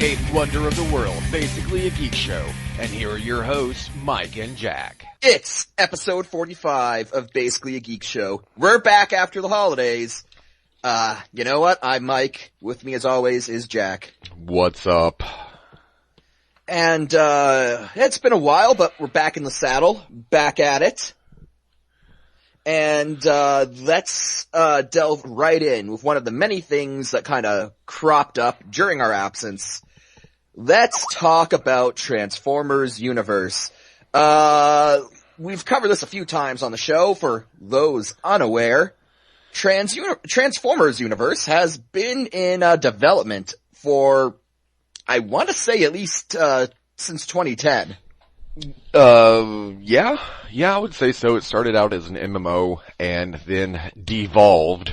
eighth wonder of the world, basically a geek show. And here are your hosts, Mike and Jack. It's episode 45 of Basically a Geek Show. We're back after the holidays. You know what? I'm Mike. With me as always is Jack. What's up? And, it's been a while, but we're back in the saddle. Back at it. And, let's, delve right in with one of the many things that kinda cropped up during our absence. Let's talk about Transformers Universe. We've covered this a few times on the show. For those unaware, Transformers Universe has been in, development for, I want to say at least, since 2010. Yeah, I would say so. It started out as an MMO and then devolved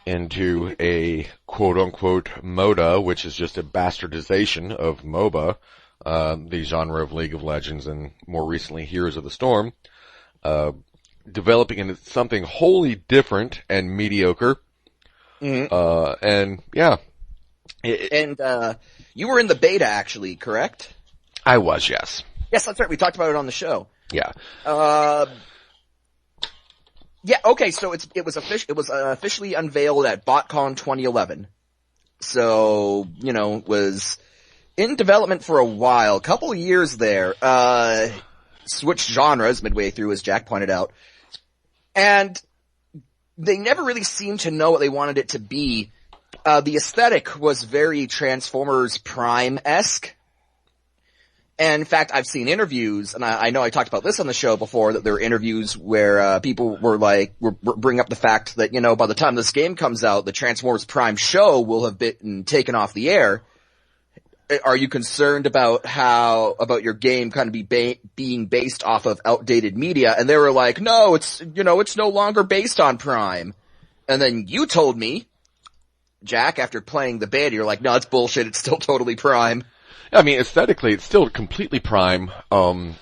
into a quote-unquote MODA, which is just a bastardization of MOBA, the genre of League of Legends and more recently Heroes of the Storm, developing into something wholly different and mediocre. Mm-hmm. And yeah. You were in the beta actually, correct? I was, yes. Yes, that's right. We talked about it on the show. Yeah. Yeah. Okay. So it was officially unveiled at BotCon 2011. So was in development for a while, a couple of years there. Switched genres midway through, as Jack pointed out, and they never really seemed to know what they wanted it to be. The aesthetic was very Transformers Prime-esque. And in fact, I've seen interviews, and I know I talked about this on the show before, that there were interviews where, people were bring up the fact that, by the time this game comes out, the Transformers Prime show will have been taken off the air. Are you concerned about your game kind of being based off of outdated media? And they were like, no, it's no longer based on Prime. And then you told me, Jack, after playing the beta, you're like, no, it's bullshit, it's still totally Prime. I mean, aesthetically, it's still completely Prime. And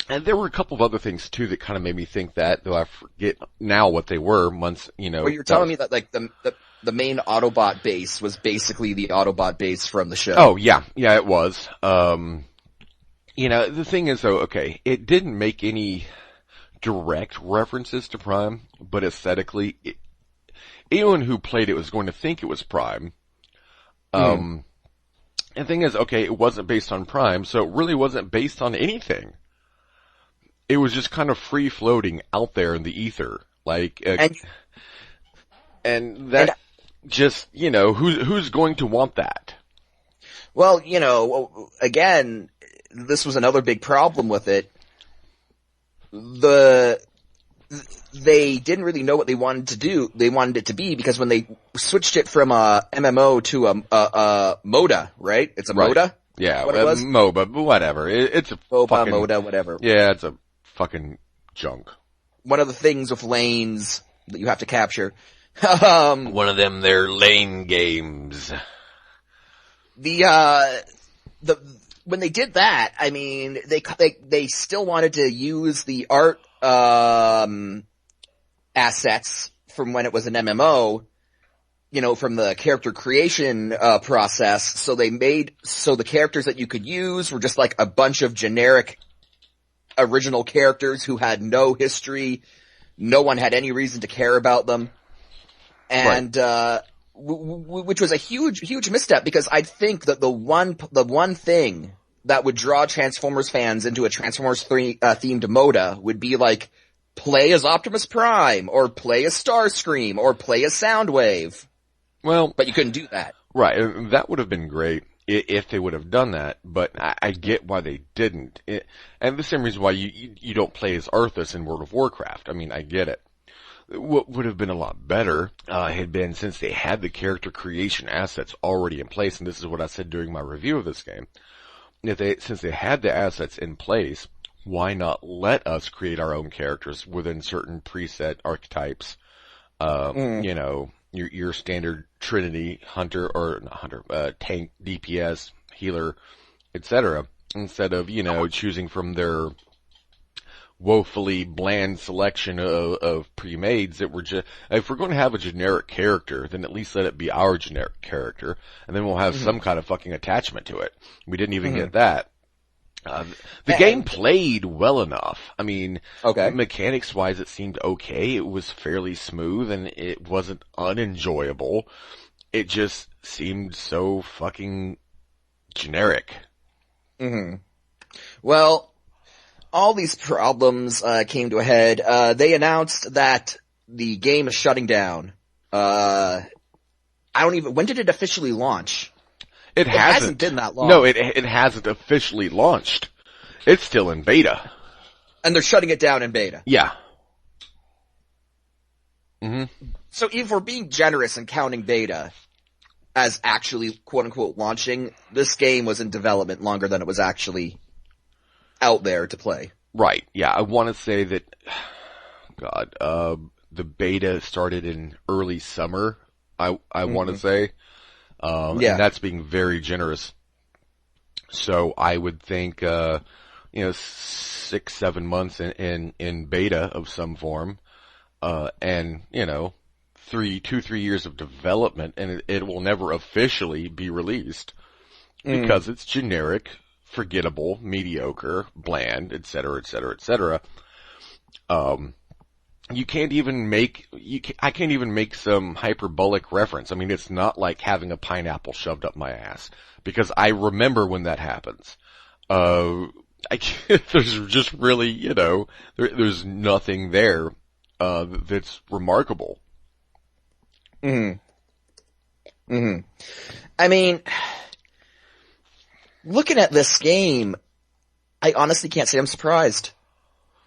there were a couple of other things too that kind of made me think that, though I forget now what they were months, Well, you're telling me that like the main Autobot base was basically the Autobot base from the show. Oh, yeah, it was. The thing is though, okay, it didn't make any direct references to Prime, but aesthetically, anyone who played it was going to think it was Prime. And the thing is, okay, it wasn't based on Prime, so it really wasn't based on anything. It was just kind of free-floating out there in the ether. Like, who's going to want that? Well, again, this was another big problem with it. They didn't really know what they wanted to do. They wanted it to be, because when they switched it from a MMO to a MODA, right? It's a MODA? Yeah, what it was? MOBA, but whatever. It's a MOBA, fucking... MODA, whatever. Yeah, it's a fucking junk. One of the things with lanes that you have to capture. One of them, they're lane games. When they did that, I mean, they still wanted to use the art, assets from when it was an MMO, from the character creation, process. So the characters that you could use were just like a bunch of generic original characters who had no history. No one had any reason to care about them. And, right. Which was a huge misstep, because I think that the one thing that would draw Transformers fans into a Transformers themed MODA would be like, play as Optimus Prime, or play as Starscream, or play as Soundwave. Well, but you couldn't do that. Right, that would have been great if they would have done that, but I get why they didn't. And the same reason why you don't play as Arthas in World of Warcraft. I mean, I get it. What would have been a lot better, had been, since they had the character creation assets already in place, and this is what I said during my review of this game, since they had the assets in place, why not let us create our own characters within certain preset archetypes? Your standard Trinity, Hunter, or not Hunter, tank, DPS, healer, etc. Instead of, choosing from their woefully bland selection of pre-mades that were just, if we're going to have a generic character, then at least let it be our generic character, and then we'll have some kind of fucking attachment to it. We didn't even get that. The game played well enough. I mean, mechanics-wise, it seemed okay. It was fairly smooth, and it wasn't unenjoyable. It just seemed so fucking generic. Well, all these problems came to a head. They announced that the game is shutting down. When did it officially launch? It hasn't been that long. No, it hasn't officially launched. It's still in beta. And they're shutting it down in beta. Yeah. So if we're being generous and counting beta as actually quote-unquote launching, this game was in development longer than it was actually out there to play. Right, yeah. I want to say that, the beta started in early summer, I want to say. And that's being very generous. So I would think, 6-7 months in beta of some form, and 2-3 years of development, and it will never officially be released because it's generic, forgettable, mediocre, bland, etc., etc., etc. I can't even make some hyperbolic reference. I mean, it's not like having a pineapple shoved up my ass, because I remember when that happens. There's just really, there's nothing there, that's remarkable. I mean, looking at this game, I honestly can't say I'm surprised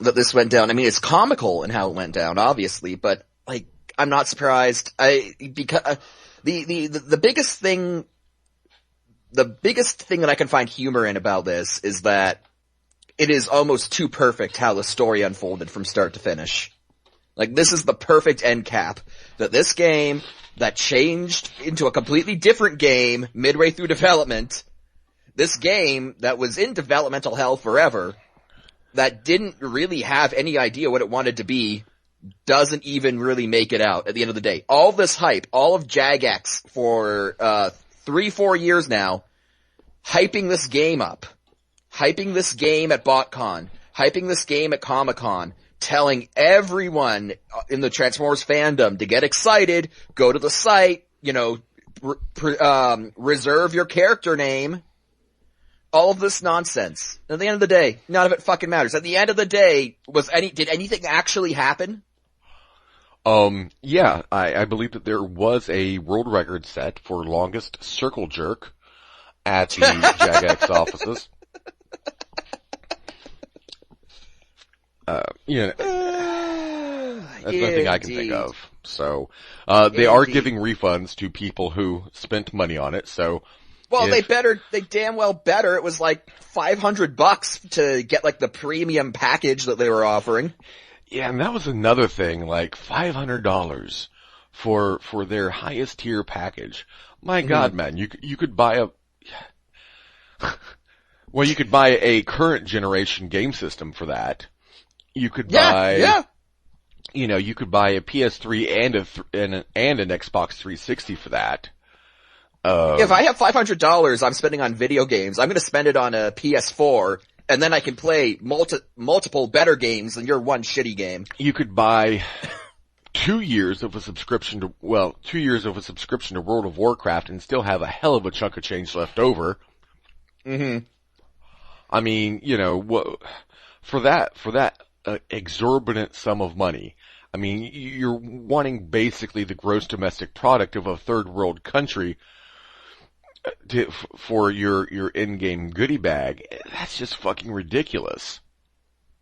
that this went down. I mean, it's comical in how it went down, obviously, but I'm not surprised. Because the biggest thing that I can find humor in about this is that it is almost too perfect how the story unfolded from start to finish. This is the perfect end cap. That this game that changed into a completely different game midway through development, this game that was in developmental hell forever, that didn't really have any idea what it wanted to be, doesn't even really make it out at the end of the day. All this hype, all of Jagex for 3-4 years now, hyping this game up, hyping this game at BotCon, hyping this game at Comic-Con, telling everyone in the Transformers fandom to get excited, go to the site, reserve your character name. All of this nonsense. At the end of the day, none of it fucking matters. At the end of the day, did anything actually happen? Yeah, I believe that there was a world record set for longest circle jerk at the Jagex offices. That's nothing I can think of. So, they are giving refunds to people who spent money on it, so. Well, they damn well better. It was $500 to get the premium package that they were offering. Yeah, and that was another thing, $500 for their highest tier package. My God, man, you could buy you could buy a current generation game system for that. You could buy, you could buy a PS3 and an Xbox 360 for that. If I have $500 I'm spending on video games, I'm going to spend it on a PS4, and then I can play multiple better games than your one shitty game. You could buy 2 years of a subscription to World of Warcraft and still have a hell of a chunk of change left over. I mean, for that exorbitant sum of money, I mean, you're wanting basically the gross domestic product of a third world country for your in-game goodie bag. That's just fucking ridiculous.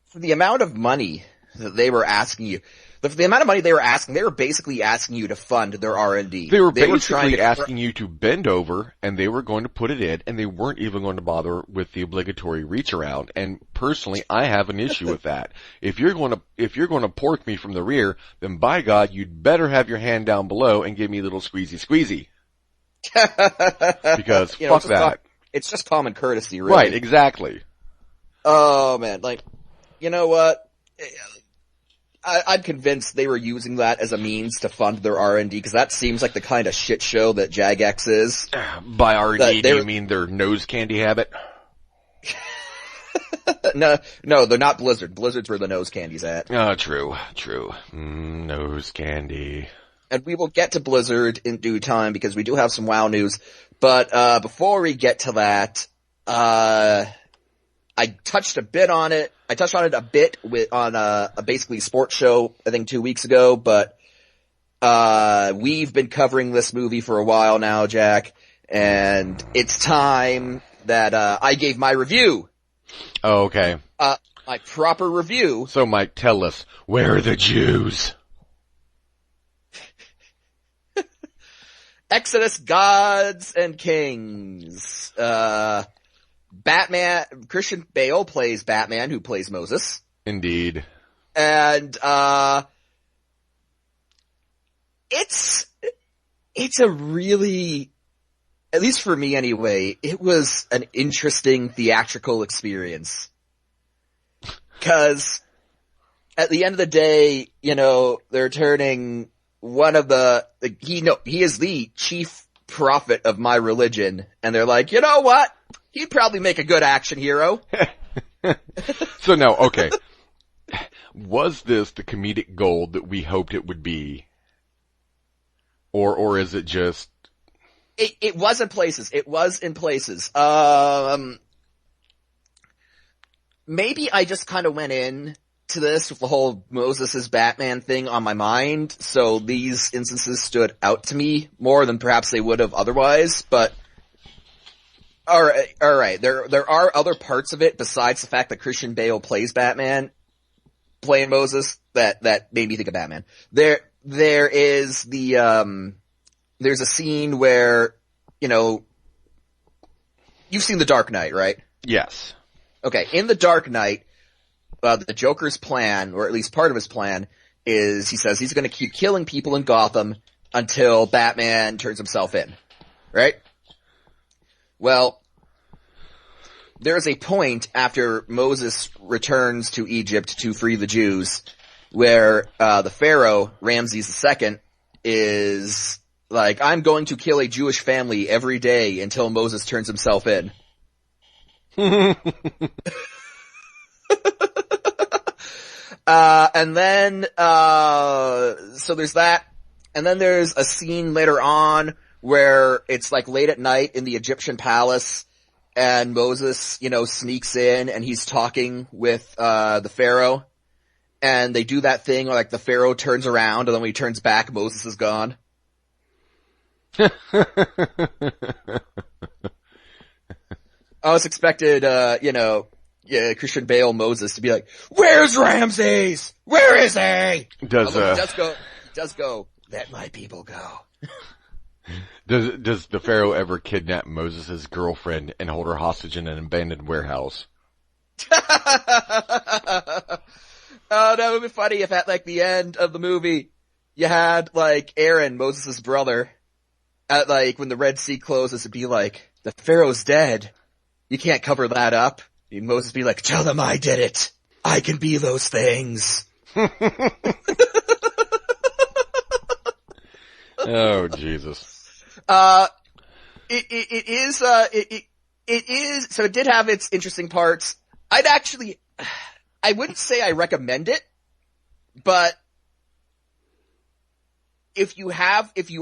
For the amount of money that they were asking you, the amount of money they were basically asking you to fund their R&D. They were basically asking you to bend over, and they were going to put it in, and they weren't even going to bother with the obligatory reach around. And personally, I have an issue with that. If you're going to pork me from the rear, then by God, you'd better have your hand down below and give me a little squeezy. Because fuck that. It's just common courtesy, really. Right, exactly. Oh man, you know what? I'm convinced they were using that as a means to fund their R&D, because that seems like the kind of shit show that Jagex is. By R&D, do you mean their nose candy habit? No, they're not Blizzard. Blizzard's where the nose candy's at. Oh, true. Nose candy. And we will get to Blizzard in due time, because we do have some WoW news. But before we get to that, I touched a bit on it. I touched on it a bit on a basically sports show, I think 2 weeks ago, but we've been covering this movie for a while now, Jack, and it's time that I gave my review. Oh, okay. My proper review. So, Mike, tell us, where are the Jews? Exodus Gods and Kings. Batman, Christian Bale plays Batman, who plays Moses. Indeed. And, it's a really, at least for me anyway, it was an interesting theatrical experience. 'Cause at the end of the day, they're turning one of he is the chief prophet of my religion, and they're like, you know what? He'd probably make a good action hero. So now, okay. Was this the comedic gold that we hoped it would be? Or is it just... It was in places. It was in places. Maybe I just kind of went in to this with the whole Moses' Batman thing on my mind, so these instances stood out to me more than perhaps they would have otherwise, but alright. There are other parts of it besides the fact that Christian Bale plays Batman, playing Moses, that made me think of Batman. There is there's a scene where, you've seen The Dark Knight, right? Yes. Okay, in The Dark Knight, the Joker's plan, or at least part of his plan, is he says he's gonna keep killing people in Gotham until Batman turns himself in. Right? Well, there is a point after Moses returns to Egypt to free the Jews where the Pharaoh, Ramses II, is like, I'm going to kill a Jewish family every day until Moses turns himself in. And then, so there's that, and then there's a scene later on where it's like late at night in the Egyptian palace, and Moses, sneaks in and he's talking with, the Pharaoh, and they do that thing where like the Pharaoh turns around, and then when he turns back, Moses is gone. I was expected, Christian Bale Moses to be like, where's Ramses? Where is he? He does go, let my people go. Does the Pharaoh ever kidnap Moses' girlfriend and hold her hostage in an abandoned warehouse? Oh, that would be funny if at like the end of the movie you had like Aaron, Moses' brother, at like when the Red Sea closes, it'd be like, the Pharaoh's dead. You can't cover that up. And Moses be like, tell them I did it. I can be those things. Oh, Jesus. It is, so it did have its interesting parts. I wouldn't say I recommend it, but if you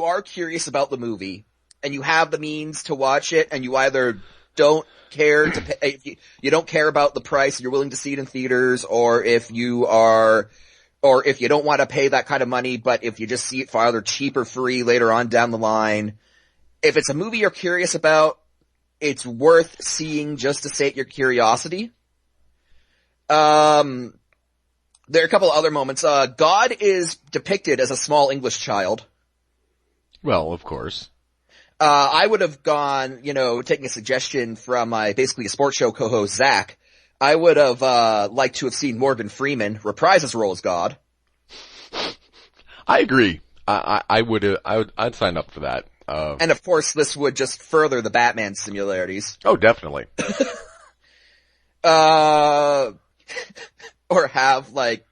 are curious about the movie, and you have the means to watch it, and you either don't care to pay, if you don't care about the price, you're willing to see it in theaters, or if you don't want to pay that kind of money, but if you just see it for either cheap or free later on down the line, if it's a movie you're curious about, it's worth seeing just to sate your curiosity. There are a couple other moments. God is depicted as a small English child. Well, of course. I would have gone, taking a suggestion from basically a sports show co-host, Zach. I would have, liked to have seen Morgan Freeman reprise his role as God. I agree. I'd sign up for that. And of course, this would just further the Batman similarities. Oh, definitely. Or have, like,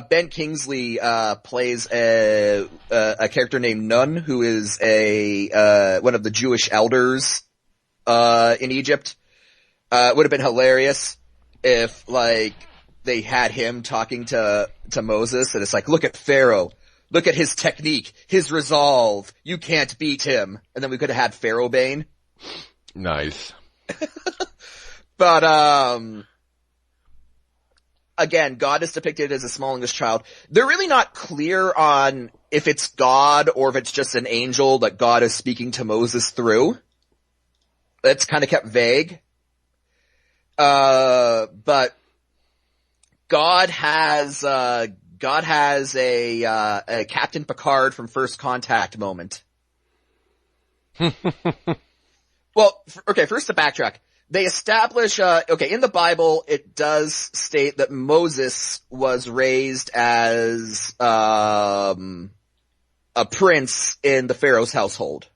Ben Kingsley, plays a character named Nun, who is one of the Jewish elders, in Egypt. It would have been hilarious if, like, they had him talking to Moses, and it's like, look at Pharaoh. Look at his technique, his resolve. You can't beat him. And then we could have had Pharaoh Bane. Nice. But, again, God is depicted as a small English child. They're really not clear on if it's God or if it's just an angel that God is speaking to Moses through. It's kind of kept vague. But God has a Captain Picard from First Contact moment. Well, okay, first to backtrack. They establish, in the Bible, it does state that Moses was raised as, a prince in the Pharaoh's household.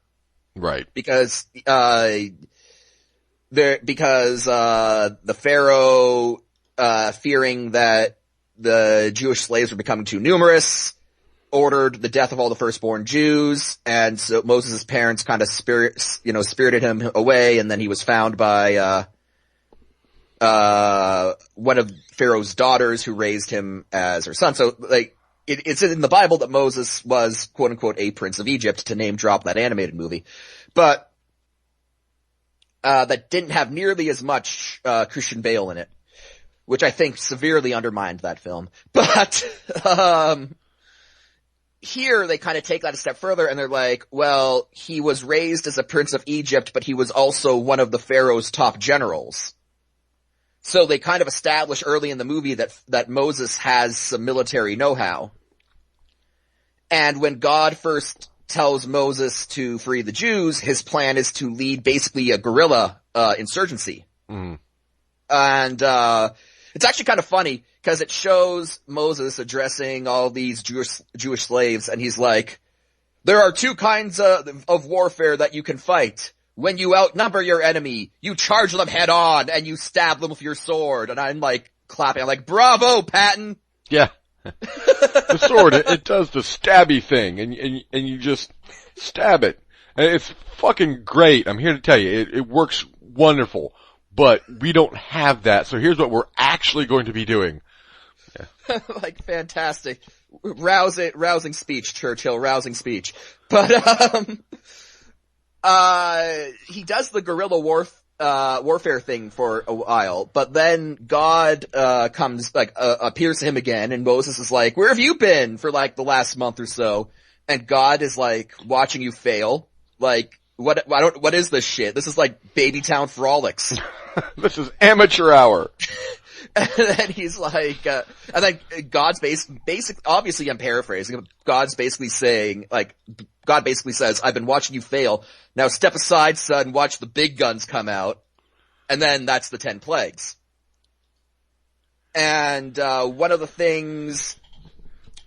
Right. Because the Pharaoh, fearing that the Jewish slaves were becoming too numerous, ordered the death of all the firstborn Jews, and so Moses' parents kind of spirited him away, and then he was found by, one of Pharaoh's daughters who raised him as her son. So, like, it's in the Bible that Moses was, quote unquote, a prince of Egypt, to name drop that animated movie. But, that didn't have nearly as much, Christian Bale in it, which I think severely undermined that film. But, here they kind of take that a step further and they're like, well, he was raised as a prince of Egypt, but he was also one of the Pharaoh's top generals. So they kind of establish early in the movie that Moses has some military know-how. And when God first tells Moses to free the Jews, his plan is to lead basically a guerrilla, insurgency. Mm. And, it's actually kind of funny, because it shows Moses addressing all these Jewish slaves, and he's like, there are two kinds of warfare that you can fight. When you outnumber your enemy, you charge them head on, and you stab them with your sword. And I'm like, clapping, I'm like, bravo, Patton! Yeah. The sword, it does the stabby thing, and you just stab it. And it's fucking great, I'm here to tell you, it works wonderful. But we don't have that, so here's what we're actually going to be doing. Yeah. Like, fantastic. Rousing speech, Churchill, rousing speech. But, he does the guerrilla warfare thing for a while, but then God, appears to him again, and Moses is like, where have you been for like the last month or so? And God is like, watching you fail. Like, what is this shit? This is like Babytown Frolics. This is amateur hour. And then he's like, and then God's obviously I'm paraphrasing, God basically says, I've been watching you fail. Now step aside, son, watch the big guns come out. And then that's the 10 plagues. And, one of the things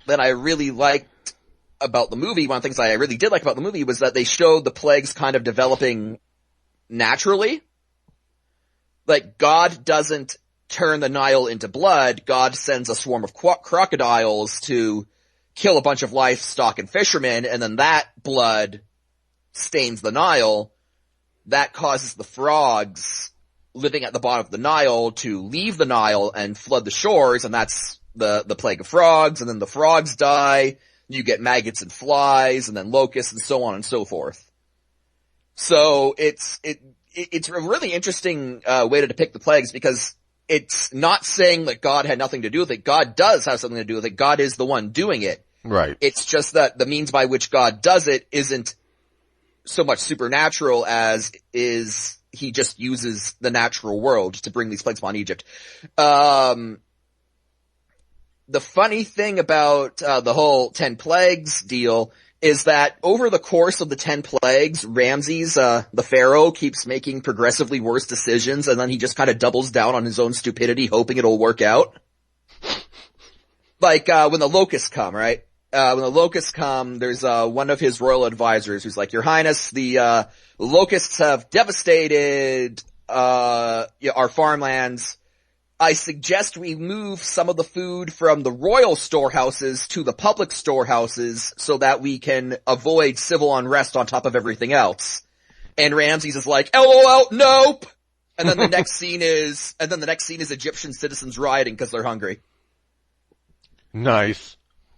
that I really liked about the movie, one of the things I really did like about the movie was that they showed the plagues kind of developing naturally. Like, God doesn't turn the Nile into blood. God sends a swarm of crocodiles to kill a bunch of livestock and fishermen, and then that blood stains the Nile. That causes the frogs living at the bottom of the Nile to leave the Nile and flood the shores, and that's the plague of frogs, and then the frogs die. You get maggots and flies, and then locusts, and so on and so forth. So it's a really interesting way to depict the plagues, because it's not saying that God had nothing to do with it. God does have something to do with it. God is the one doing it. Right. It's just that the means by which God does it isn't so much supernatural as is he just uses the natural world to bring these plagues upon Egypt. The funny thing about the whole 10 plagues deal is that over the course of the 10 plagues, Ramses, the pharaoh, keeps making progressively worse decisions, and then he just kind of doubles down on his own stupidity, hoping it'll work out. Like, when the locusts come, right? When the locusts come, there's one of his royal advisors who's like, Your Highness, the locusts have devastated our farmlands. I suggest we move some of the food from the royal storehouses to the public storehouses so that we can avoid civil unrest on top of everything else. And Ramses is like, LOL, nope! And then the next scene is Egyptian citizens rioting because they're hungry. Nice.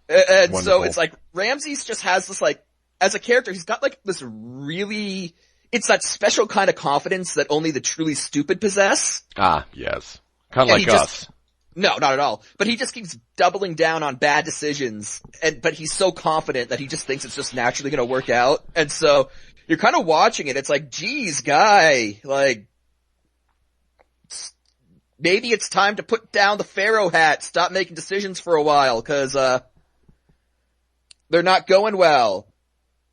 And Wonderful. so it's like, Ramses just has this like, as a character, he's got like this really, it's that special kind of confidence that only the truly stupid possess. Ah, yes. Kind of like us. No, not at all. But he just keeps doubling down on bad decisions, but he's so confident that he just thinks it's just naturally gonna work out. And so, you're kind of watching it, it's like, geez, guy, like, maybe it's time to put down the pharaoh hat, stop making decisions for a while, cause, they're not going well.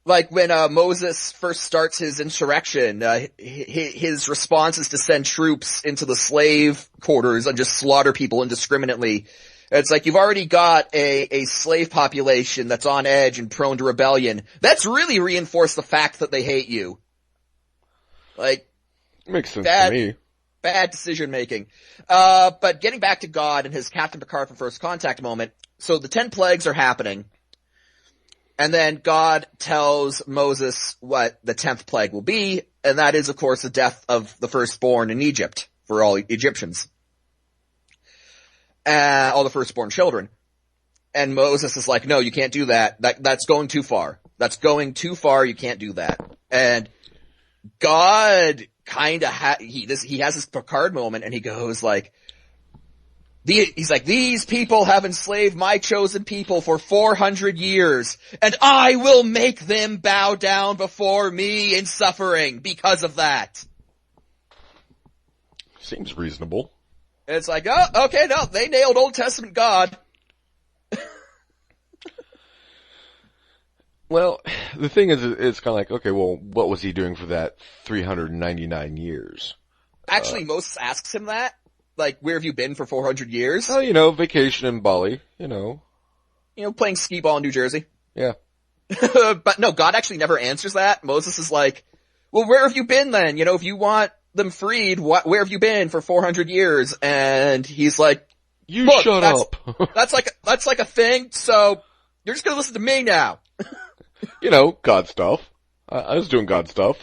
Like when, Moses first starts his insurrection, his response is to send troops into the slave quarters and just slaughter people indiscriminately. It's like you've already got a slave population that's on edge and prone to rebellion. That's really reinforced the fact that they hate you. Like, makes sense to me. Bad decision making. But getting back to God and his Captain Picard from First Contact moment, so the 10 plagues are happening. And then God tells Moses what the 10th plague will be, and that is, of course, the death of the firstborn in Egypt for all Egyptians. All the firstborn children. And Moses is like, no, you can't do that. That's going too far. That's going too far, you can't do that. And God kinda he has this Picard moment, and he goes like, he's like, these people have enslaved my chosen people for 400 years, and I will make them bow down before me in suffering because of that. Seems reasonable. And it's like, oh, okay, no, they nailed Old Testament God. Well, the thing is, it's kind of like, okay, well, what was he doing for that 399 years? Actually, Moses asks him that. Like, where have you been for 400 years? Oh, vacation in Bali, playing skee ball in New Jersey. Yeah. But no, God actually never answers that. Moses is like, well, where have you been then? If you want them freed, where have you been for 400 years? And he's like, you shut up. that's like a thing, so you're just gonna listen to me now. God stuff. I was doing God stuff,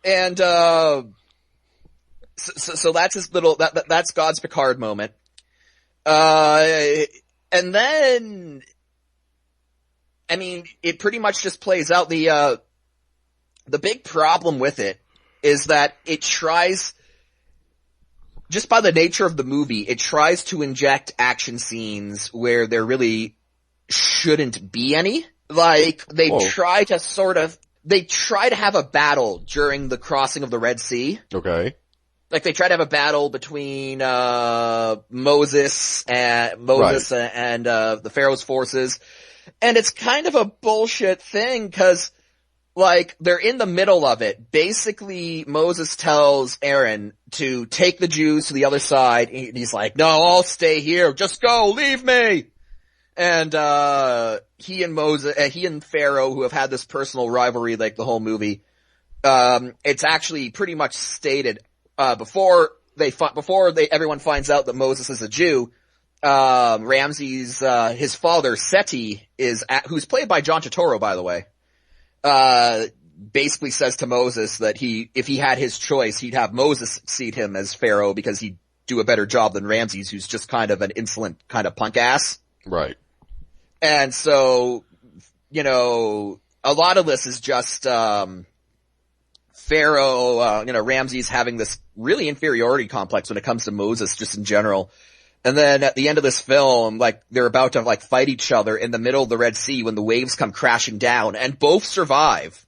And, so that's his little, that's God's Picard moment. And then, I mean, it pretty much just plays out. The big problem with it is that it tries, just by the nature of the movie, it tries to inject action scenes where there really shouldn't be any. Like, they try to have a battle during the crossing of the Red Sea. Okay. Like, they try to have a battle between, Moses and the Pharaoh's forces. And it's kind of a bullshit thing, cause, like, they're in the middle of it. Basically, Moses tells Aaron to take the Jews to the other side. He's like, no, I'll stay here. Just go, leave me! And, he and Pharaoh, who have had this personal rivalry like the whole movie, it's actually pretty much stated, before everyone finds out that Moses is a Jew, Ramses, his father, Seti, who's played by John Turturro, by the way, basically says to Moses that if he had his choice, he'd have Moses succeed him as Pharaoh because he'd do a better job than Ramses, who's just kind of an insolent kind of punk ass. Right. And so, a lot of this is just, Pharaoh, Ramses having this really inferiority complex when it comes to Moses just in general. And then at the end of this film, like, they're about to, like, fight each other in the middle of the Red Sea when the waves come crashing down, and both survive.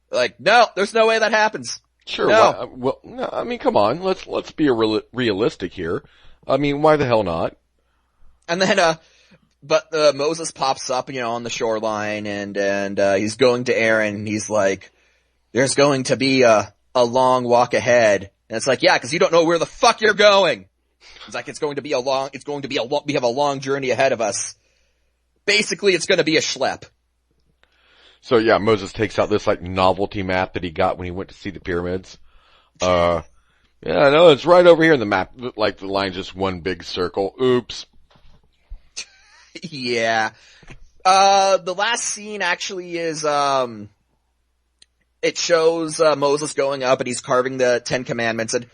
Like, no, there's no way that happens. Sure. No. No, I mean, come on, let's be realistic here. I mean, why the hell not? And then, Moses pops up, on the shoreline, and he's going to Aaron, and he's like, there's going to be a long walk ahead. And it's like, yeah, cause you don't know where the fuck you're going. It's like, we have a long journey ahead of us. Basically, it's gonna be a schlep. So yeah, Moses takes out this, like, novelty map that he got when he went to see the pyramids. Yeah, no, it's right over here in the map. Like the line's just one big circle. Oops. Yeah. The last scene actually is, it shows, Moses going up and he's carving the 10 Commandments. And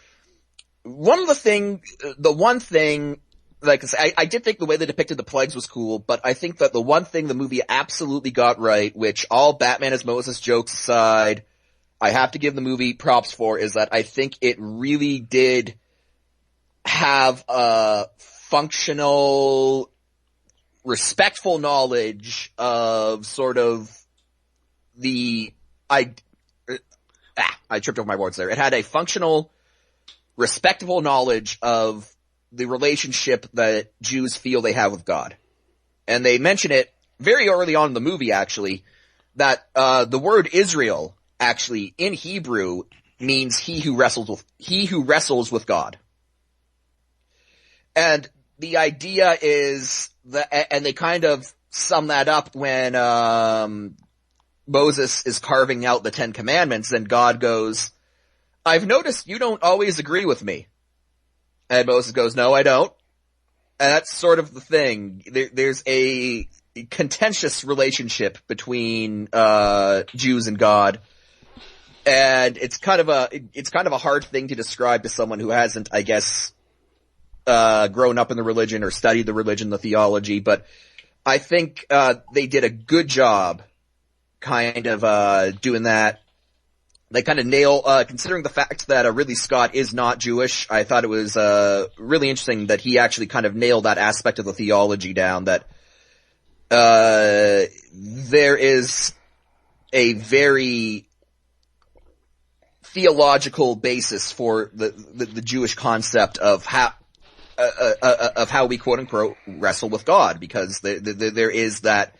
the one thing, like I did think the way they depicted the plagues was cool, but I think that the one thing the movie absolutely got right, which all Batman as Moses jokes aside, I have to give the movie props for, is that I think it really did have a functional, respectful knowledge of sort of I tripped over my words there. It had a functional, respectable knowledge of the relationship that Jews feel they have with God. And they mention it very early on in the movie, actually, that the word Israel, actually, in Hebrew, means he who wrestles with God. And the idea is that, and they kind of sum that up when Moses is carving out the 10 Commandments, and God goes, "I've noticed you don't always agree with me." And Moses goes, "No, I don't." And that's sort of the thing. There's a contentious relationship between Jews and God. And it's kind of a hard thing to describe to someone who hasn't, I guess, grown up in the religion or studied the religion, the theology, but I think they did a good job kind of doing that. They kind of nail, considering the fact that Ridley Scott is not Jewish, I thought it was really interesting that he actually kind of nailed that aspect of the theology down, that there is a very theological basis for the Jewish concept of how we quote unquote wrestle with God, because there is that,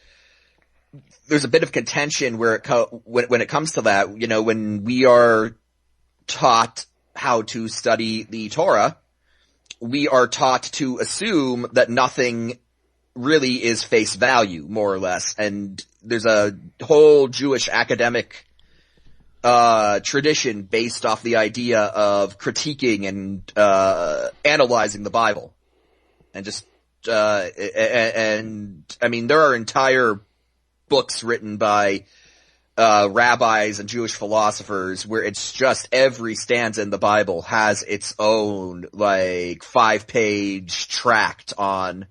there's a bit of contention where when it comes to that, you know, when we are taught how to study the Torah, we are taught to assume that nothing really is face value, more or less, and there's a whole Jewish academic tradition based off the idea of critiquing and analyzing the Bible, and just and I mean, there are entire books written by rabbis and Jewish philosophers where it's just every stanza in the Bible has its own like 5-page tract on,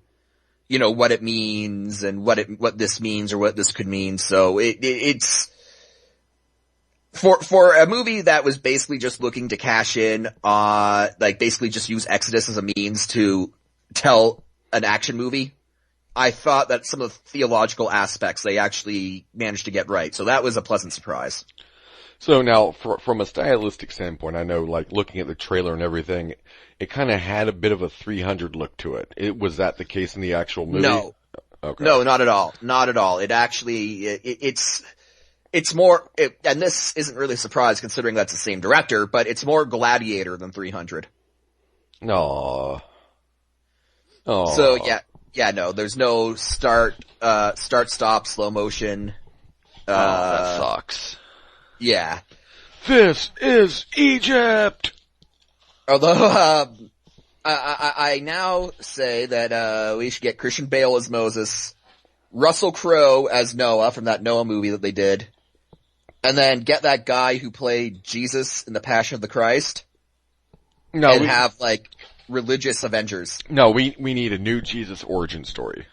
you know, what it means and what this means or what this could mean. So it's for a movie that was basically just looking to cash in, like basically just use Exodus as a means to tell an action movie, I thought that some of the theological aspects they actually managed to get right. So that was a pleasant surprise. So now, from a stylistic standpoint, I know, like, looking at the trailer and everything, it kind of had a bit of a 300 look to it. Was that the case in the actual movie? No. Okay. No, not at all. Not at all. It actually, it's more, and this isn't really a surprise considering that's the same director, but it's more Gladiator than 300. No. Oh. So yeah, no, there's no start, stop, slow motion. That sucks. Yeah. This is Egypt! Although, I now say that, we should get Christian Bale as Moses, Russell Crowe as Noah from that Noah movie that they did, and then get that guy who played Jesus in The Passion of the Christ, and have, like, religious Avengers. No, we need a new Jesus origin story.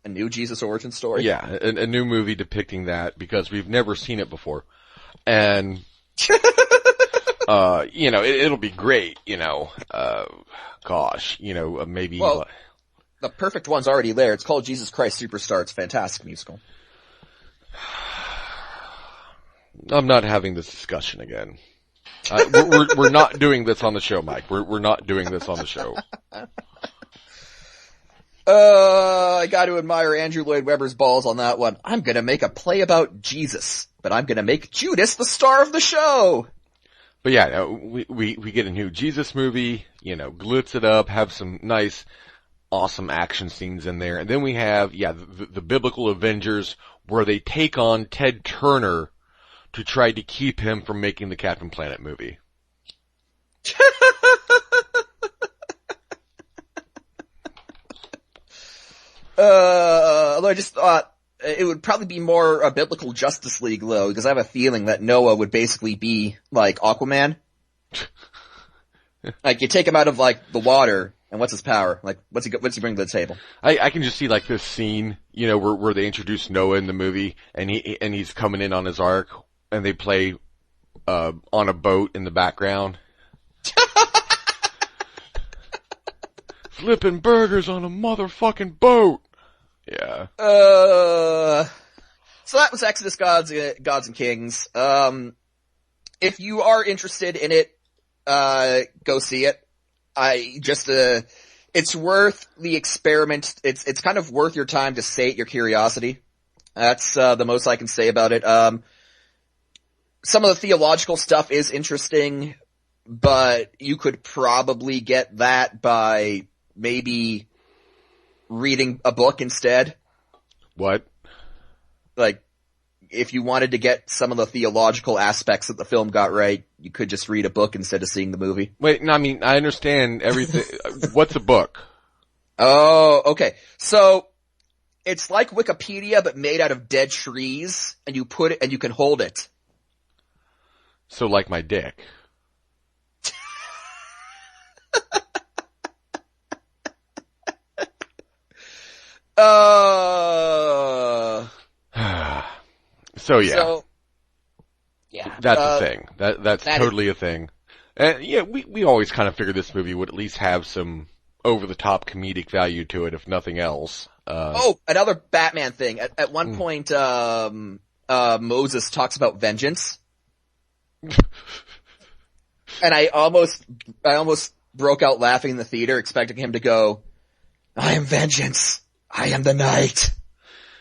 A new Jesus origin story? Yeah, a new movie depicting that, because we've never seen it before. And, you know, it'll be great, you know, gosh, you know, maybe... Well, the perfect one's already there. It's called Jesus Christ Superstar. It's a fantastic musical. I'm not having this discussion again. We're not doing this on the show, Mike. We're not doing this on the show. I gotta admire Andrew Lloyd Webber's balls on that one. I'm gonna make a play about Jesus, but I'm gonna make Judas the star of the show! But yeah, we get a new Jesus movie, you know, glitz it up, have some nice, awesome action scenes in there, and then we have, the biblical Avengers, where they take on Ted Turner to try to keep him from making the Captain Planet movie. Although I just thought it would probably be more a biblical Justice League, though, because I have a feeling that Noah would basically be like Aquaman. Like, you take him out of, like, the water, and what's his power? Like, what's he bring to the table? I can just see, like, this scene, you know, where they introduce Noah in the movie, and he's coming in on his ark, and they play, on a boat in the background. Flipping burgers on a motherfucking boat! Yeah. So that was Exodus Gods and Kings. If you are interested in it, go see it. It's worth the experiment. It's kind of worth your time to sate your curiosity. That's, the most I can say about it. Some of the theological stuff is interesting, but you could probably get that by maybe reading a book instead. What? Like, if you wanted to get some of the theological aspects that the film got right, you could just read a book instead of seeing the movie. Wait, no, I mean, I understand everything. What's a book? Oh, okay. So, it's like Wikipedia, but made out of dead trees, and you put it, and you can hold it. So like my dick. So yeah. Yeah. That's a thing. That's totally a thing. And yeah, we always kind of figured this movie would at least have some over-the-top comedic value to it, if nothing else. Another Batman thing. At one point, Moses talks about vengeance. And I almost broke out laughing in the theater, expecting him to go, "I am vengeance. I am the night.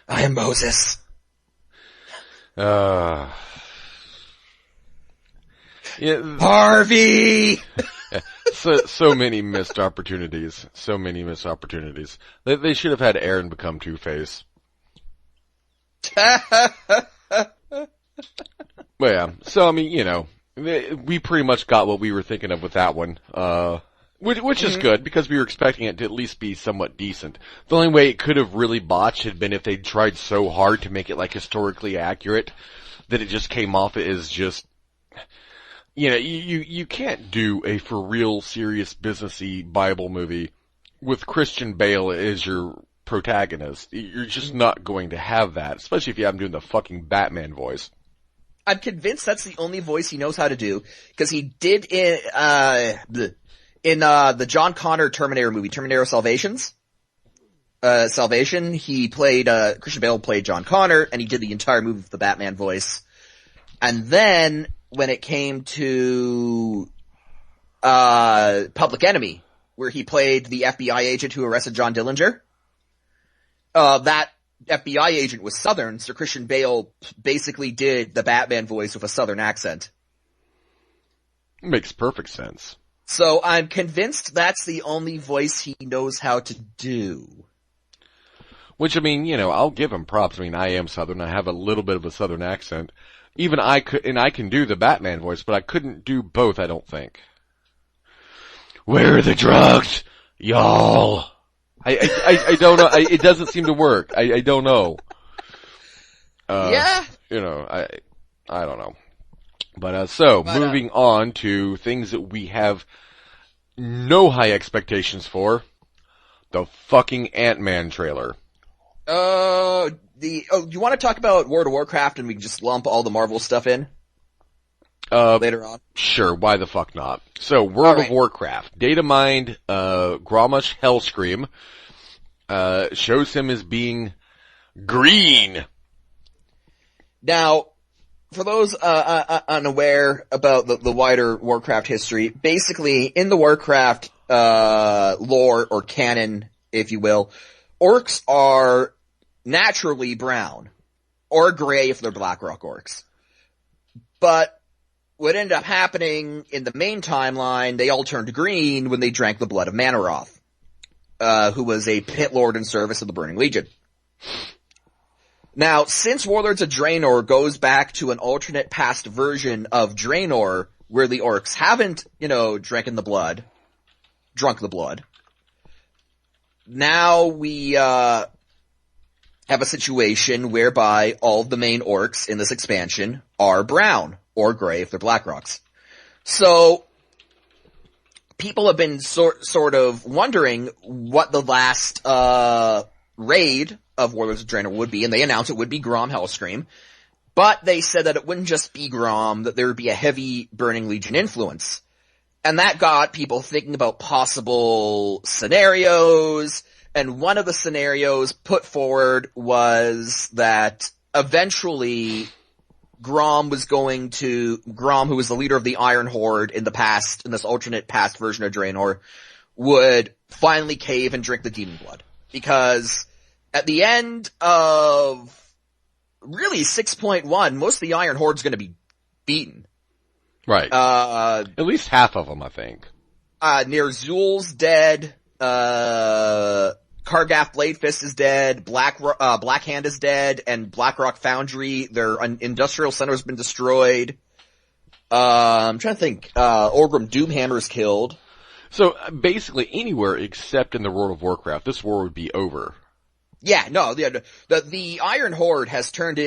I am Moses." Yeah. Harvey! So many missed opportunities. So many missed opportunities. They should have had Aaron become Two-Face. Well, yeah. So, I mean, you know, we pretty much got what we were thinking of with that one. Which is good, because we were expecting it to at least be somewhat decent. The only way it could have really botched had been if they tried so hard to make it, like, historically accurate, that it just came off as just, you know, you can't do a for real serious businessy Bible movie with Christian Bale as your protagonist. You're just not going to have that, especially if you have him doing the fucking Batman voice. I'm convinced that's the only voice he knows how to do, because he did in the John Connor Terminator movie, Terminator Salvation, he played, Christian Bale played John Connor, and he did the entire movie with the Batman voice. And then, when it came to, Public Enemy, where he played the FBI agent who arrested John Dillinger, that FBI agent was Southern, so Christian Bale basically did the Batman voice with a Southern accent. Makes perfect sense. So I'm convinced that's the only voice he knows how to do. Which, I mean, you know, I'll give him props. I mean, I am Southern. I have a little bit of a Southern accent. Even I can do the Batman voice, but I couldn't do both, I don't think. Where are the drugs? Y'all. I don't know. It doesn't seem to work. I don't know. Yeah. You know, I don't know. But, moving on to things that we have no high expectations for. The fucking Ant-Man trailer. Do you want to talk about World of Warcraft and we can just lump all the Marvel stuff in? Later on? Sure, why the fuck not? So, World of Warcraft. Datamined, Grom Hellscream, shows him as being green. Now, for those unaware about the wider Warcraft history, basically in the Warcraft lore or canon, if you will, orcs are naturally brown or gray if they're Blackrock orcs. But what ended up happening in the main timeline, they all turned green when they drank the blood of Manaroth, who was a pit lord in service of the Burning Legion. Now, since Warlords of Draenor goes back to an alternate past version of Draenor where the orcs haven't, drunk the blood. Now we, have a situation whereby all of the main orcs in this expansion are brown, or gray if they're Black Rocks. So, people have been sort of wondering what the last, raid of Warlords of Draenor would be, and they announced it would be Grom Hellscream. But they said that it wouldn't just be Grom, that there would be a heavy Burning Legion influence. And that got people thinking about possible scenarios, and one of the scenarios put forward was that eventually Grom, who was the leader of the Iron Horde in this alternate past version of Draenor, would finally cave and drink the demon blood. Because at the end of really 6.1, most of the Iron Horde's gonna be beaten. Right. At least half of them, I think. Nerzul's dead, Kargath Bladefist is dead, Black Hand is dead, and Blackrock Foundry, their industrial center has been destroyed. I'm trying to think, Orgrim Doomhammer's killed. So, basically anywhere except in the World of Warcraft, this war would be over. Yeah, no, the Iron Horde has turned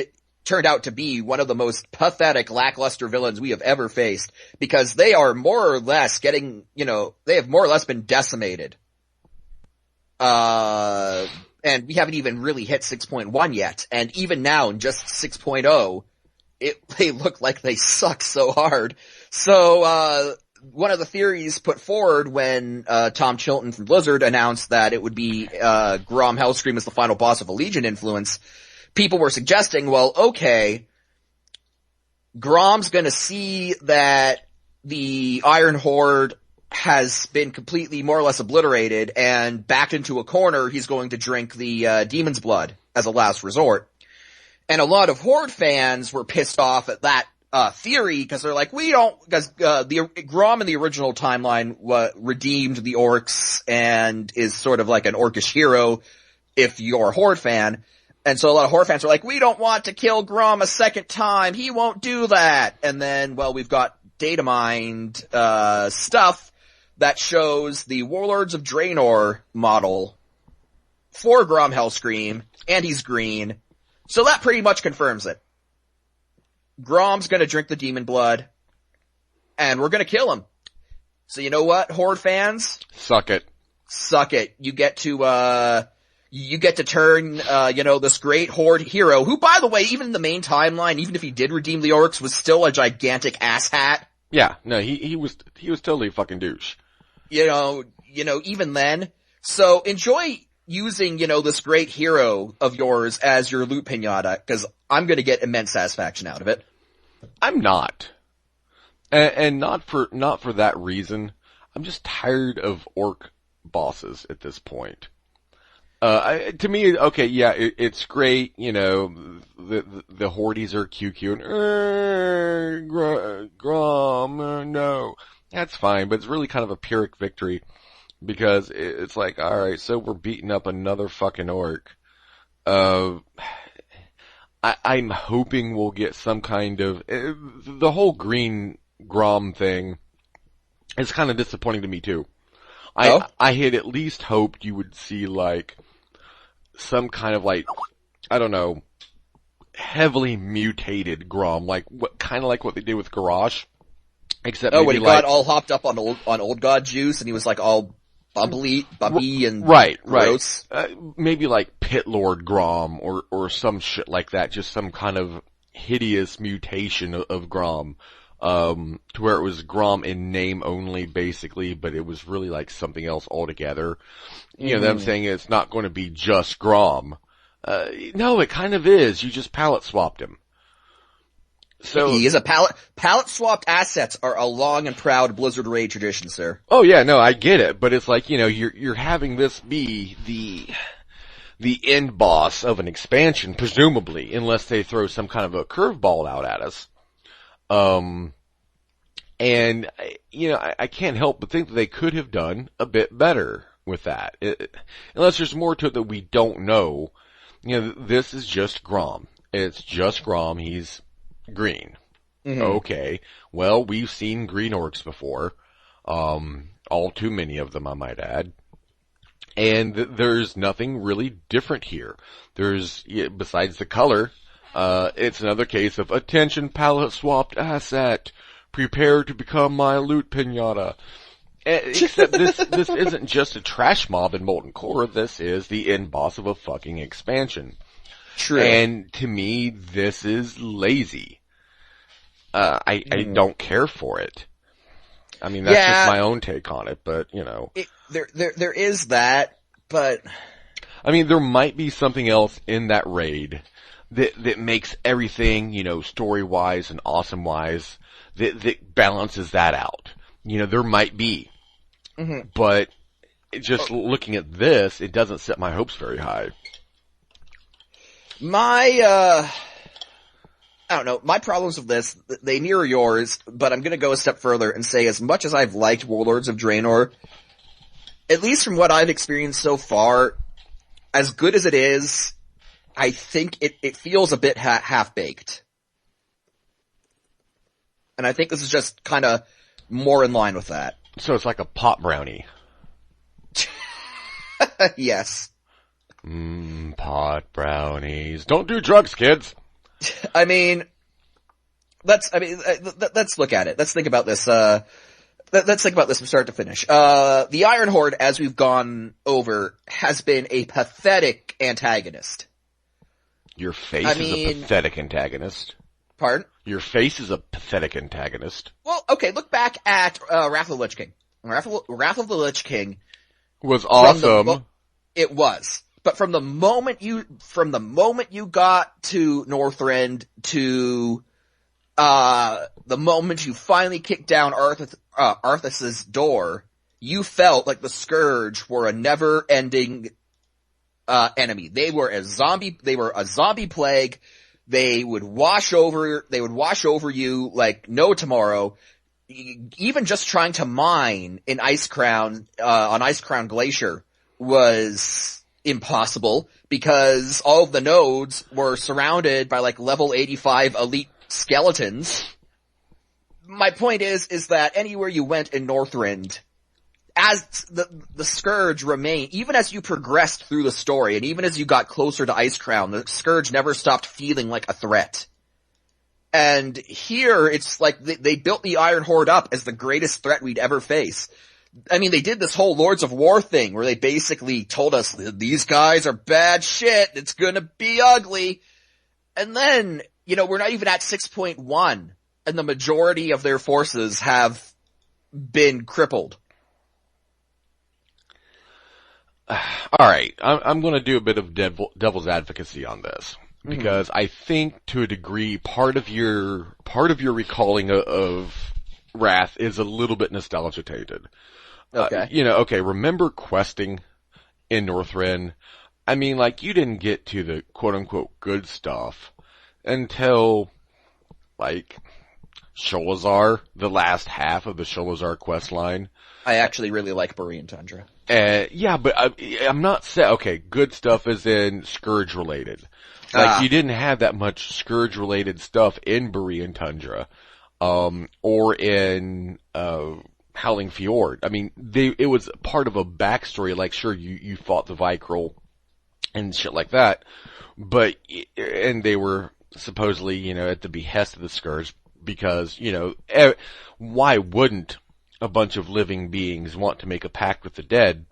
out to be one of the most pathetic, lackluster villains we have ever faced, because they are more or less they have more or less been decimated. And we haven't even really hit 6.1 yet, and even now in just 6.0, they look like they suck so hard. So, one of the theories put forward when, Tom Chilton from Blizzard announced that it would be, Grom Hellscream as the final boss of a Legion influence, people were suggesting, well, okay, Grom's gonna see that the Iron Horde has been completely more or less obliterated and backed into a corner, he's going to drink the, demon's blood as a last resort. And a lot of Horde fans were pissed off at that theory, because they're like, the Grom in the original timeline redeemed the orcs and is sort of like an orcish hero if you're a Horde fan. And so a lot of Horde fans are like, we don't want to kill Grom a second time, he won't do that. And then, well, we've got datamined stuff that shows the Warlords of Draenor model for Grom Hellscream, and he's green. So that pretty much confirms it. Grom's gonna drink the demon blood, and we're gonna kill him. So you know what, Horde fans? Suck it. Suck it. You get to turn, this great Horde hero, who, by the way, even in the main timeline, even if he did redeem the orcs, was still a gigantic asshat. Yeah, no, he was totally a fucking douche. Even then. So enjoy using, this great hero of yours as your loot pinata, cause I'm gonna get immense satisfaction out of it. I'm not. And not for that reason. I'm just tired of orc bosses at this point. To me, okay, yeah, it's great, the Hordes are cute, and, Grom, no. That's fine, but it's really kind of a Pyrrhic victory, because it's like, alright, so we're beating up another fucking orc. I'm hoping we'll get some kind of, the whole green Grom thing is kind of disappointing to me too. I had at least hoped you would see some kind of I don't know, heavily mutated Grom, kind of like what they did with Garrosh. Except when he got all hopped up on old god juice, and he was all bubbly and gross. Maybe Pit Lord Grom or some shit like that, just some kind of hideous mutation of Grom, to where it was Grom in name only, basically, but it was really something else altogether. You know, them saying it's not going to be just Grom. No, it kind of is. You just palette swapped him. So he is a palette swapped assets are a long and proud Blizzard Raid tradition, sir. Oh yeah, no, I get it, but it's you're having this be the end boss of an expansion, presumably, unless they throw some kind of a curveball out at us. And I can't help but think that they could have done a bit better with that. Unless there's more to it that we don't know. This is just Grom. It's just Grom. He's green. Okay, well, we've seen green orcs before. All too many of them, I might add. And there's nothing really different here. Besides the color, it's another case of attention palette swapped asset. Prepare to become my loot pinata. Except this isn't just a trash mob in Molten Core, this is the end boss of a fucking expansion. True. And to me, this is lazy. I don't care for it. I mean, that's just my own take on it, but, you know. There is that, but... I mean, there might be something else in that raid that makes everything, you know, story-wise and awesome-wise, that balances that out. You know, there might be. But just looking at this, it doesn't set my hopes very high. I don't know, my problems with this, they mirror yours, but I'm gonna go a step further and say as much as I've liked Warlords of Draenor, at least from what I've experienced so far, as good as it is, I think it feels a bit half-baked. And I think this is just kinda more in line with that. So it's like a pot brownie. Yes. Pot brownies. Don't do drugs, kids! I mean, let's look at it. Let's think about this, let's think about this from start to finish. The Iron Horde, as we've gone over, has been a pathetic antagonist. Your face is a pathetic antagonist. Pardon? Your face is a pathetic antagonist. Well, okay, look back at, Wrath of the Lich King. Wrath of the Lich King was awesome. It was. But from the moment you got to Northrend to, the moment you finally kicked down Arthas's door, you felt like the Scourge were a never-ending, enemy. They were a zombie plague. They would wash over you like no tomorrow. Even just trying to mine in on Ice Crown Glacier was impossible because all of the nodes were surrounded by like level 85 elite skeletons. My point is that anywhere you went in Northrend, as the Scourge remained, even as you progressed through the story and even as you got closer to Ice Crown, the Scourge never stopped feeling like a threat. And here, it's like they built the Iron Horde up as the greatest threat we'd ever face. I mean, they did this whole Lords of War thing where they basically told us these guys are bad shit, it's gonna be ugly. And then, you know, we're not even at 6.1, and the majority of their forces have been crippled. Alright, I'm gonna do a bit of devil's advocacy on this. Because I think, to a degree, part of your recalling of Wrath is a little bit nostalgia tainted. Okay. Remember questing in Northrend? I mean, like, you didn't get to the quote-unquote good stuff until, like, Sholazar, the last half of the Sholazar quest line. I actually really like Borean Tundra. Yeah, but I'm not saying, okay, good stuff is in Scourge-related. Like, you didn't have that much Scourge-related stuff in Borean Tundra, or in, Howling Fjord. I mean, it was part of a backstory, like, sure, you fought the Vicryll and shit like that, but, and they were supposedly, you know, at the behest of the Scourge, because, you know, why wouldn't a bunch of living beings want to make a pact with the dead?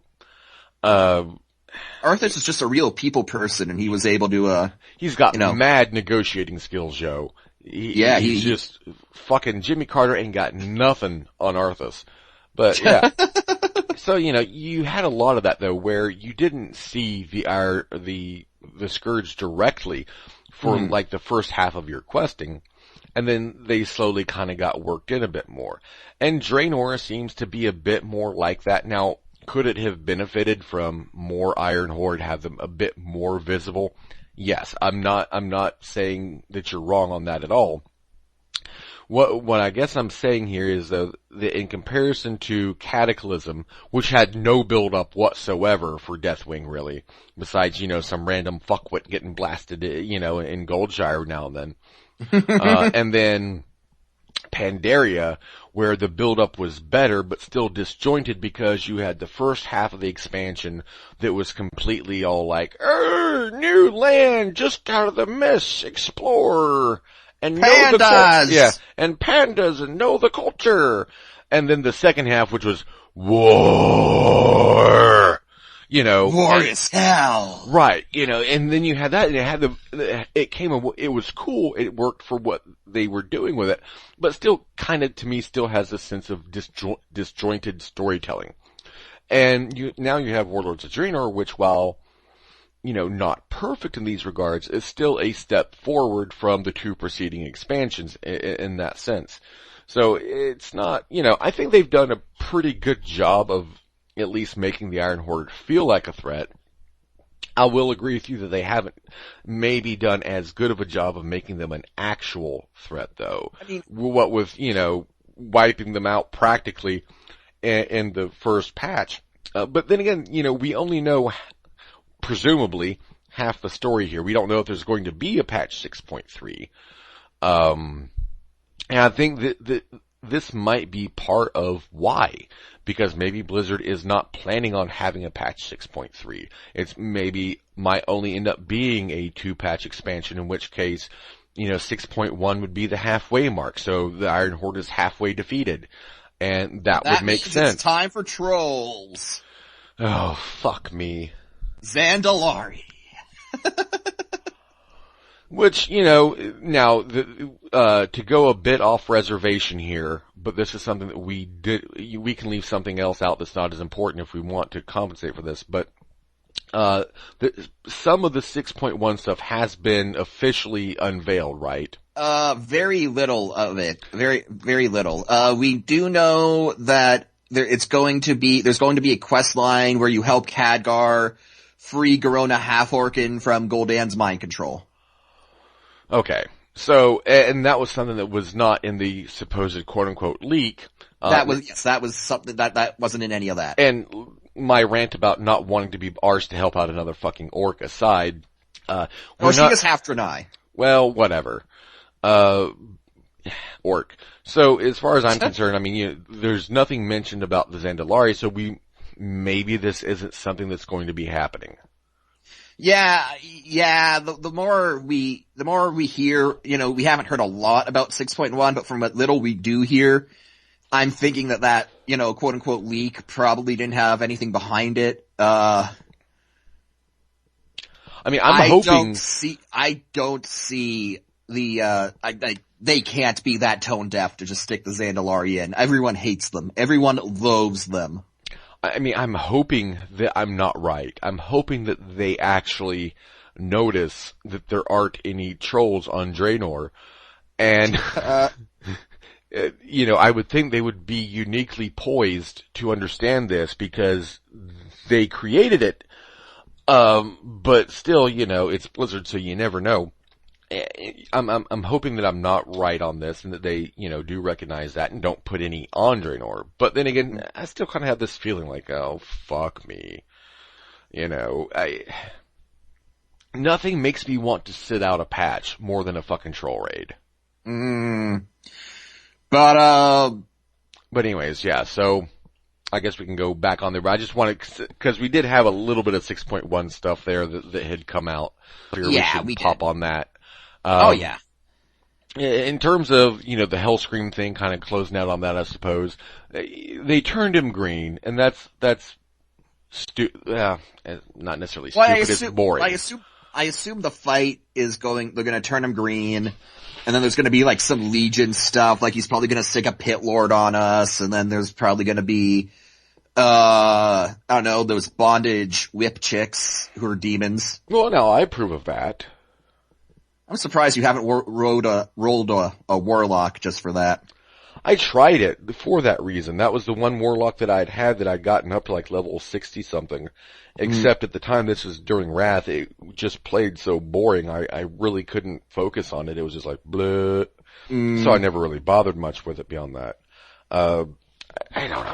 Arthas is just a real people person, and he was able to, he's got mad negotiating skills, Joe. He's just fucking Jimmy Carter ain't got nothing on Arthas. But yeah. So, you know, you had a lot of that though, where you didn't see the Scourge directly for like the first half of your questing. And then they slowly kind of got worked in a bit more. And Draenor seems to be a bit more like that. Now, could it have benefited from more Iron Horde, have them a bit more visible? Yes, I'm not saying that you're wrong on that at all. What I guess I'm saying here is that in comparison to Cataclysm, which had no build up whatsoever for Deathwing really, besides, you know, some random fuckwit getting blasted, you know, in Goldshire now and then. And then Pandaria, where the build-up was better, but still disjointed because you had the first half of the expansion that was completely all like, new land, just out of the mist, explore, and know the culture. Yeah, and pandas, and know the culture. And then the second half, which was war. War is hell. Right, and then you had that, and it was cool, it worked for what they were doing with it, but still kind of, to me, still has a sense of disjointed storytelling. And now you have Warlords of Draenor, which, while, not perfect in these regards, is still a step forward from the two preceding expansions in that sense. So it's not, I think they've done a pretty good job of at least making the Iron Horde feel like a threat. I will agree with you that they haven't maybe done as good of a job of making them an actual threat, though. I mean, what with, wiping them out practically in the first patch. But then again, we only know, presumably, half the story here. We don't know if there's going to be a patch 6.3. And I think that this might be part of why. Because maybe Blizzard is not planning on having a patch 6.3. It's might only end up being a 2-patch expansion, in which case, 6.1 would be the halfway mark. So the Iron Horde is halfway defeated. And that would make sense. It's time for trolls. Oh, fuck me. Zandalari. Which, now, to go a bit off reservation here, but this is something that we can leave something else out that's not as important if we want to compensate for this, but, some of the 6.1 stuff has been officially unveiled, right? Very little of it. Very, very little. We do know that there's going to be a quest line where you help Khadgar free Garona Half-Orcan from Gul'dan's mind control. Okay. So, and that was something that was not in the supposed quote-unquote leak. That was something that wasn't in any of that. And my rant about not wanting to be arsed to help out another fucking orc aside, she was half Draenei. Well, whatever. Orc. So, as far as I'm concerned, I mean, there's nothing mentioned about the Zandalari, so maybe this isn't something that's going to be happening. Yeah, the more we hear, we haven't heard a lot about 6.1, but from what little we do hear, I'm thinking that, quote unquote leak probably didn't have anything behind it. I mean, I'm hoping. I don't see they can't be that tone deaf to just stick the Zandalari in. Everyone hates them. Everyone loathes them. I mean, I'm hoping that I'm not right. I'm hoping that they actually notice that there aren't any trolls on Draenor. And, I would think they would be uniquely poised to understand this because they created it. But still, it's Blizzard, so you never know. I'm hoping that I'm not right on this and that they, do recognize that and don't put any on Draenor. But then again, I still kind of have this feeling like, oh, fuck me. Nothing makes me want to sit out a patch more than a fucking troll raid. But anyways, yeah, so I guess we can go back on there. But I just wanted, because we did have a little bit of 6.1 stuff there that had come out. Yeah, we pop on that. Yeah. In terms of, the Hellscream thing, kind of closing out on that, I suppose, they turned him green, and that's not necessarily stupid, it's boring. I assume the fight is they're gonna turn him green, and then there's gonna be like some Legion stuff, like he's probably gonna stick a Pit Lord on us, and then there's probably gonna be, I don't know, those bondage whip chicks who are demons. Well, no, I approve of that. I'm surprised you haven't rolled a warlock just for that. I tried it for that reason. That was the one warlock that I'd gotten up to like level 60 something. Except at the time this was during Wrath, it just played so boring. I really couldn't focus on it. It was just like bleh. So I never really bothered much with it beyond that. I don't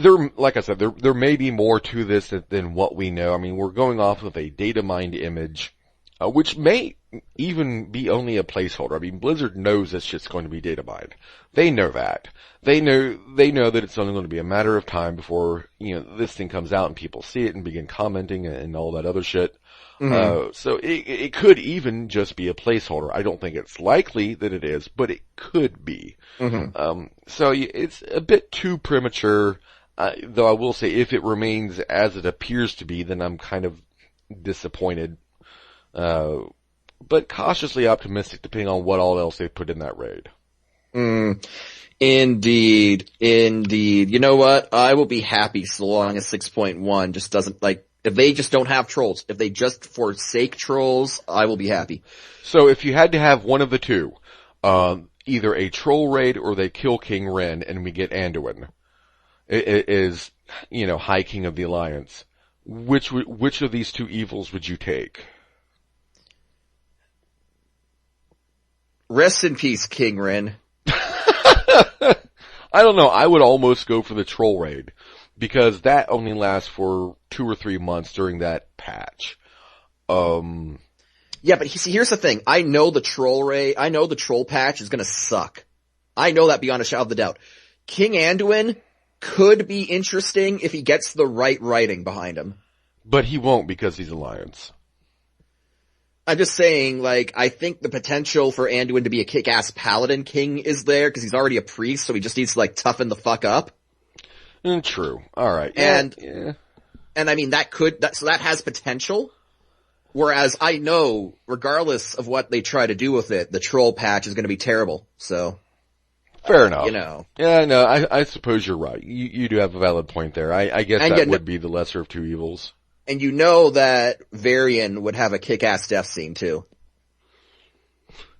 know. Like I said, there may be more to this than what we know. I mean, we're going off of a datamined image. which may even be only a placeholder. I mean, Blizzard knows this shit's going to be data mined. They know that. They know that it's only going to be a matter of time before, this thing comes out and people see it and begin commenting and all that other shit. Mm-hmm. So it could even just be a placeholder. I don't think it's likely that it is, but it could be. Mm-hmm. So it's a bit too premature, though I will say if it remains as it appears to be, then I'm kind of disappointed. But cautiously optimistic depending on what all else they put in that raid. Indeed. You know what? I will be happy so long as 6.1 just doesn't, if they just don't have trolls, if they just forsake trolls, I will be happy. So if you had to have one of the two, either a troll raid or they kill King Ren and we get Anduin, it is, High King of the Alliance, which of these two evils would you take? Rest in peace, King Ren. I don't know. I would almost go for the troll raid because that only lasts for 2 or 3 months during that patch. Yeah, but here's the thing. I know the troll patch is gonna suck. I know that beyond a shadow of a doubt. King Anduin could be interesting if he gets the right writing behind him. But he won't because he's Alliance. I'm just saying, I think the potential for Anduin to be a kick-ass paladin king is there, because he's already a priest, so he just needs to, toughen the fuck up. True. Alright. Yeah. And I mean, so that has potential. Whereas I know, regardless of what they try to do with it, the troll patch is gonna be terrible, so. Fair enough. Yeah, no, I suppose you're right. You do have a valid point there. I guess that would be the lesser of two evils. And you know that Varian would have a kick-ass death scene too.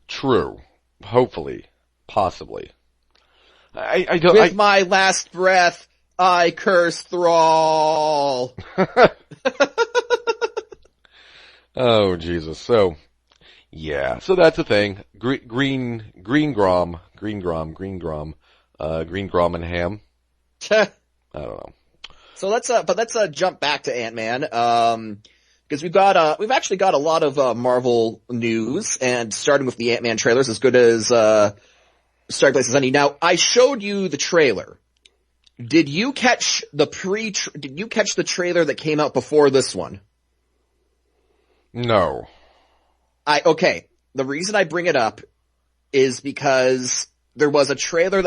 True. Hopefully. Possibly. With my last breath, I curse Thrall! Oh, Jesus. So, yeah. So that's the thing. Green Grom and Ham. I don't know. So let's jump back to Ant-Man, because we've actually got a lot of, Marvel news, and starting with the Ant-Man trailers, as good as, Starting Place is any. Now, I showed you the trailer. Did you catch the trailer that came out before this one? No. Okay. The reason I bring it up is because there was a trailer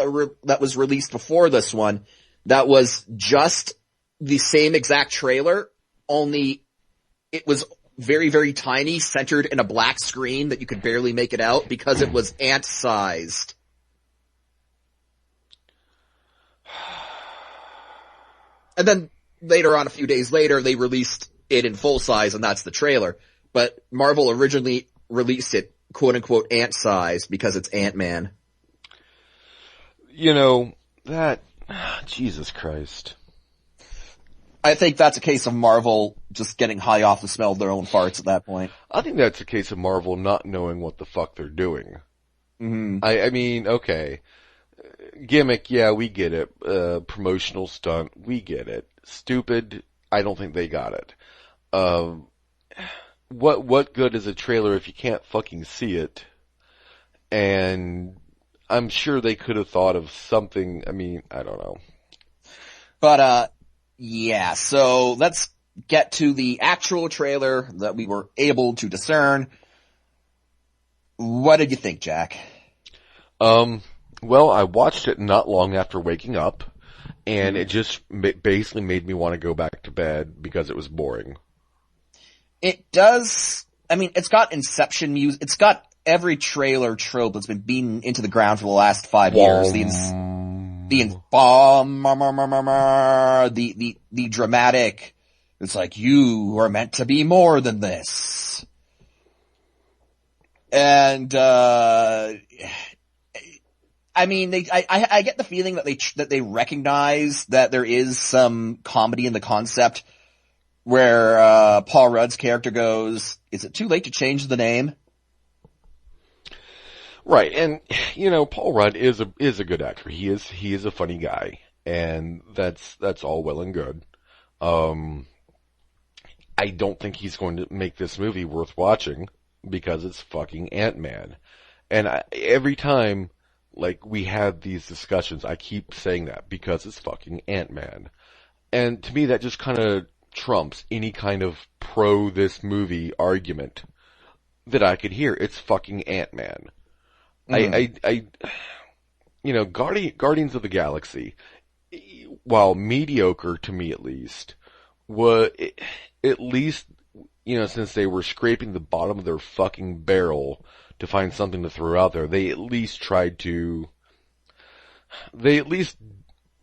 that was released before this one that was just the same exact trailer, only it was very, very tiny, centered in a black screen that you could barely make it out because it was ant-sized. And then later on, a few days later, they released it in full size, and that's the trailer. But Marvel originally released it, quote-unquote, ant-sized because it's Ant-Man. Jesus Christ. I think that's a case of Marvel just getting high off the smell of their own farts at that point. I think that's a case of Marvel not knowing what the fuck they're doing. Mm-hmm. I mean, okay. Gimmick, yeah, we get it. Promotional stunt, we get it. Stupid, I don't think they got it. What good is a trailer if you can't fucking see it? And I'm sure they could have thought of something, I mean, I don't know. But, yeah, so let's get to the actual trailer that we were able to discern. What did you think, Jack? Well, I watched it not long after waking up, and it just basically made me want to go back to bed because it was boring. It does, I mean, it's got Inception music, it's got every trailer trope that's been beaten into the ground for the last 5 years. The dramatic, it's like, you are meant to be more than this. And, I mean, I get the feeling that they recognize that there is some comedy in the concept where, Paul Rudd's character goes, is it too late to change the name? Right, and, Paul Rudd is a good actor. He is a funny guy, and that's all well and good. I don't think he's going to make this movie worth watching. because it's fucking Ant-Man. And every time, like, we have these discussions, I keep saying that, because it's fucking Ant-Man. And to me, that just kind of trumps any kind of pro this movie argument that I could hear. It's fucking Ant-Man. Guardians of the Galaxy, while mediocre to me at least, was, at least, since they were scraping the bottom of their fucking barrel to find something to throw out there, they at least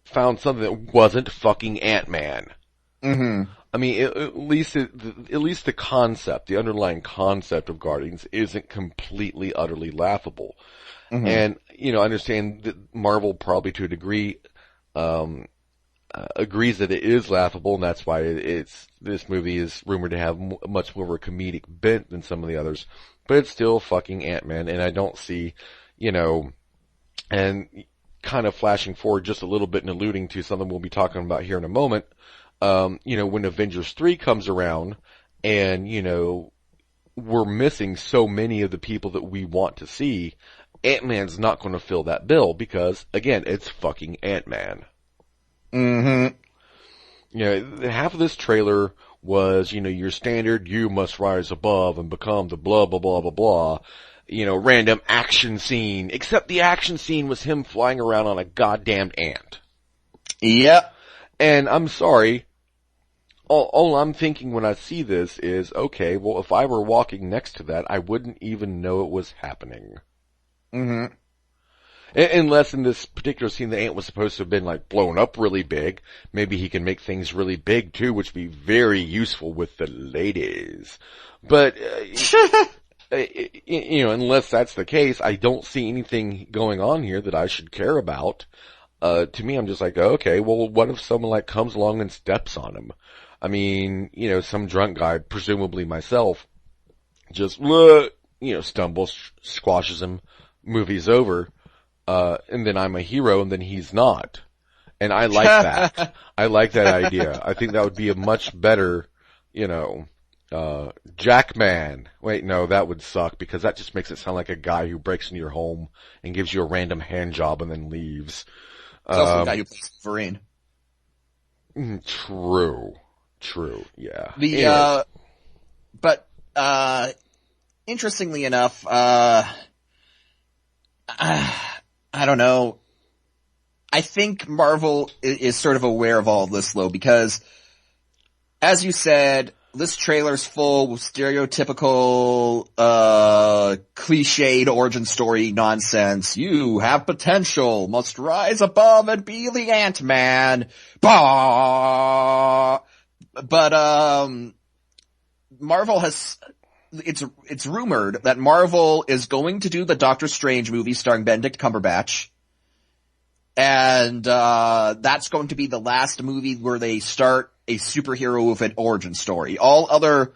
found something that wasn't fucking Ant-Man. Mm-hmm. I mean, at least the concept, the underlying concept of Guardians isn't completely, utterly laughable. Mm-hmm. And, I understand that Marvel probably to a degree, agrees that it is laughable, and that's why this movie is rumored to have much more of a comedic bent than some of the others. But it's still fucking Ant-Man, and I don't see, and kind of flashing forward just a little bit and alluding to something we'll be talking about here in a moment, when Avengers 3 comes around, and, we're missing so many of the people that we want to see, Ant-Man's not going to fill that bill, because, again, it's fucking Ant-Man. Mm-hmm. Half of this trailer was, your standard, you must rise above and become the blah, blah, blah, blah, blah, random action scene, except the action scene was him flying around on a goddamn ant. Yep. And I'm sorry, all I'm thinking when I see this is, okay, well, if I were walking next to that, I wouldn't even know it was happening. Mm-hmm. Unless in this particular scene the ant was supposed to have been like blown up really big. Maybe he can make things really big too, which would be very useful with the ladies. But, unless that's the case, I don't see anything going on here that I should care about. To me, I'm just like, okay, well, what if someone like comes along and steps on him? I mean, some drunk guy, presumably myself, just, stumbles, squashes him, movie's over. And then I'm a hero, and then he's not. And I like that. I like that idea. I think that would be a much better, Jackman. Wait, no, that would suck, because that just makes it sound like a guy who breaks into your home and gives you a random hand job and then leaves. It's also the guy who plays Wolverine. True, yeah. Interestingly enough, I don't know. I think Marvel is sort of aware of all of this, though, because, as you said, this trailer's full with stereotypical, cliched origin story nonsense. You have potential, must rise above and be the Ant-Man. Bah! But, Marvel has... It's rumored that Marvel is going to do the Doctor Strange movie starring Benedict Cumberbatch. And, that's going to be the last movie where they start a superhero with an origin story. All other,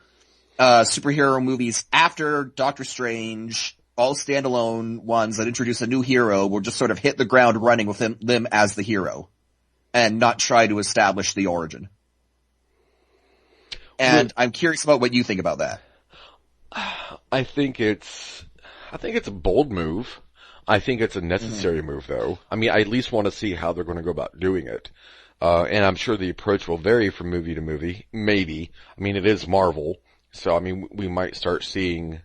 superhero movies after Doctor Strange, all standalone ones that introduce a new hero, will just sort of hit the ground running with them as the hero. And not try to establish the origin. And I'm curious about what you think about that. I think it's a bold move. I think it's a necessary move, though. I mean, I at least want to see how they're going to go about doing it. And I'm sure the approach will vary from movie to movie. Maybe. I mean, it is Marvel. So, I mean, we might start seeing,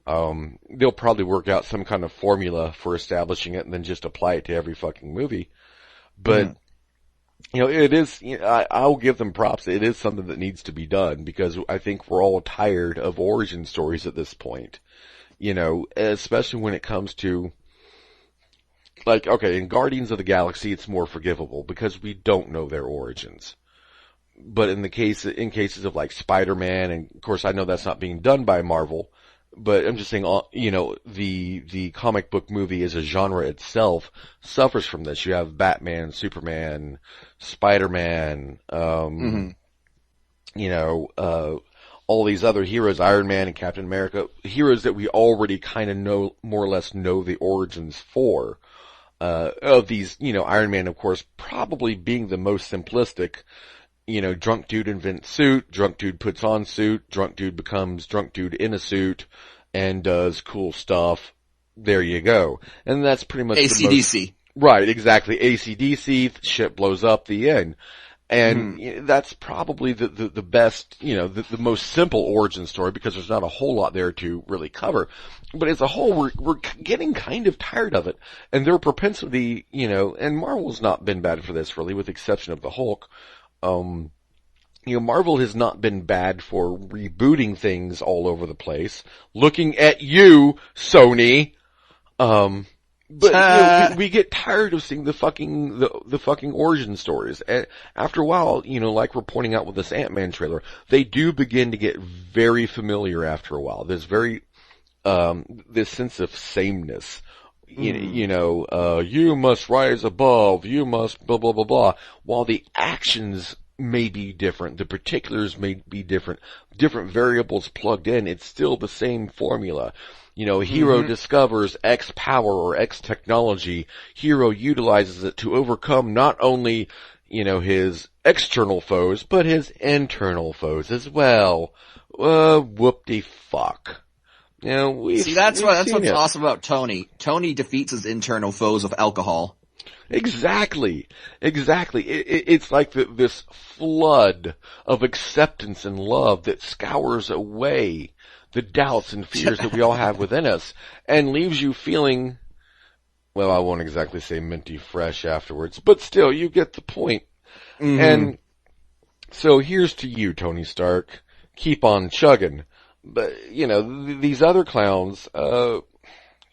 they'll probably work out some kind of formula for establishing it and then just apply it to every fucking movie. But, it is, I'll give them props. It is something that needs to be done, because I think we're all tired of origin stories at this point. Especially when it comes to, like, okay, in Guardians of the Galaxy, it's more forgivable because we don't know their origins. But in cases of like Spider-Man, and of course I know that's not being done by Marvel, but I'm just saying, the comic book movie as a genre itself suffers from this. You have Batman, Superman, Spider-Man, all these other heroes, Iron Man and Captain America, heroes that we already kind of know, more or less know the origins for. Of these, Iron Man, of course, probably being the most simplistic. Drunk dude invents suit, drunk dude puts on suit, drunk dude becomes drunk dude in a suit, and does cool stuff, there you go. And that's pretty much AC/DC. Right, exactly. AC/DC, shit blows up, the end. And that's probably the best, the most simple origin story, because there's not a whole lot there to really cover. But as a whole, we're getting kind of tired of it. And their propensity, and Marvel's not been bad for this really, with the exception of the Hulk. Marvel has not been bad for rebooting things all over the place. Looking at you, Sony. But we get tired of seeing the fucking origin stories. And after a while, like we're pointing out with this Ant-Man trailer, they do begin to get very familiar after a while. There's this sense of sameness. You must rise above, you must blah blah blah blah. While the actions may be different, the particulars may be different variables plugged in, it's still the same formula. Hero discovers X power or X technology. Hero utilizes it to overcome not only, his external foes, but his internal foes as well. Whoop-de-fuck. That's what's awesome about Tony. Tony defeats his internal foes with alcohol. Exactly. It's like this flood of acceptance and love that scours away the doubts and fears that we all have within us, and leaves you feeling, well, I won't exactly say minty fresh afterwards, but still, you get the point. And so here's to you, Tony Stark. Keep on chugging. But, these other clowns,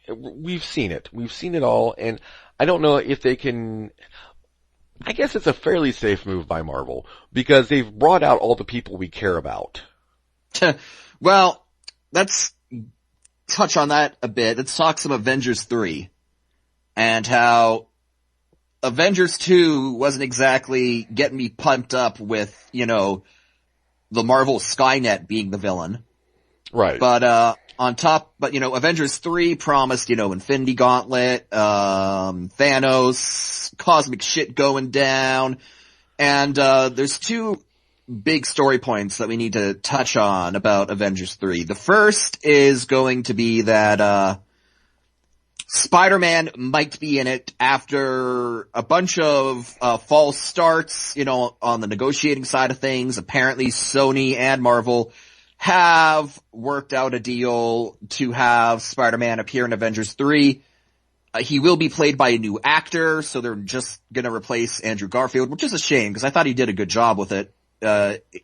we've seen it. We've seen it all, and I don't know if they can... I guess it's a fairly safe move by Marvel, because they've brought out all the people we care about. Well, let's touch on that a bit. Let's talk some Avengers 3. And how Avengers 2 wasn't exactly getting me pumped up with, the Marvel Skynet being the villain. Right. But, Avengers 3 promised, Infinity Gauntlet, Thanos, cosmic shit going down. And, there's two big story points that we need to touch on about Avengers 3. The first is going to be that, Spider-Man might be in it after a bunch of, false starts, on the negotiating side of things. Apparently Sony and Marvel have worked out a deal to have Spider-Man appear in Avengers 3. He will be played by a new actor, so they're just gonna replace Andrew Garfield, which is a shame, because I thought he did a good job with it.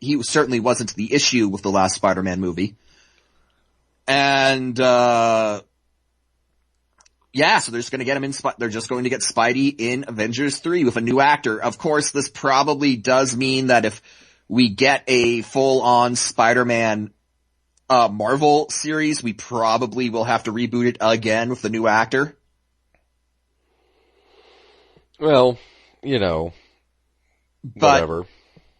He certainly wasn't the issue with the last Spider-Man movie. And, so they're just gonna get him in, they're just going to get Spidey in Avengers 3 with a new actor. Of course, this probably does mean that if we get a full-on Spider-Man, Marvel series, we probably will have to reboot it again with the new actor. Well, whatever.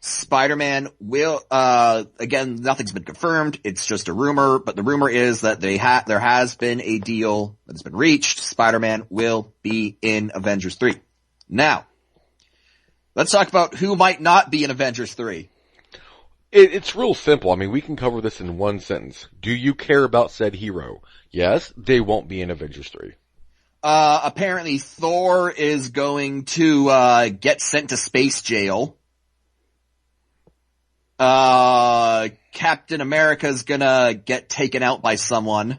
Spider-Man will, again, nothing's been confirmed. It's just a rumor, but the rumor is that there has been a deal that has been reached. Spider-Man will be in Avengers 3. Now, let's talk about who might not be in Avengers 3. It's real simple. I mean, we can cover this in one sentence. Do you care about said hero? Yes, they won't be in Avengers 3. Apparently Thor is going to, get sent to space jail. Captain America's gonna get taken out by someone.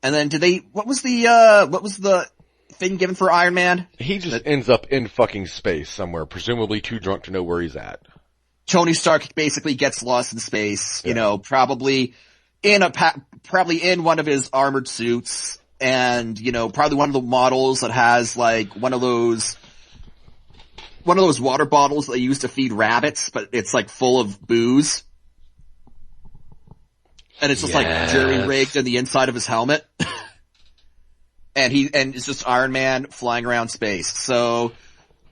And then what was the thing given for Iron Man? He just ends up in fucking space somewhere, presumably too drunk to know where he's at. Tony Stark basically gets lost in space, probably in one of his armored suits, and, probably one of the models that has, like, one of those water bottles that they use to feed rabbits, but it's, like, full of booze. And it's just, like, jury-rigged in the inside of his helmet. and it's just Iron Man flying around space. So,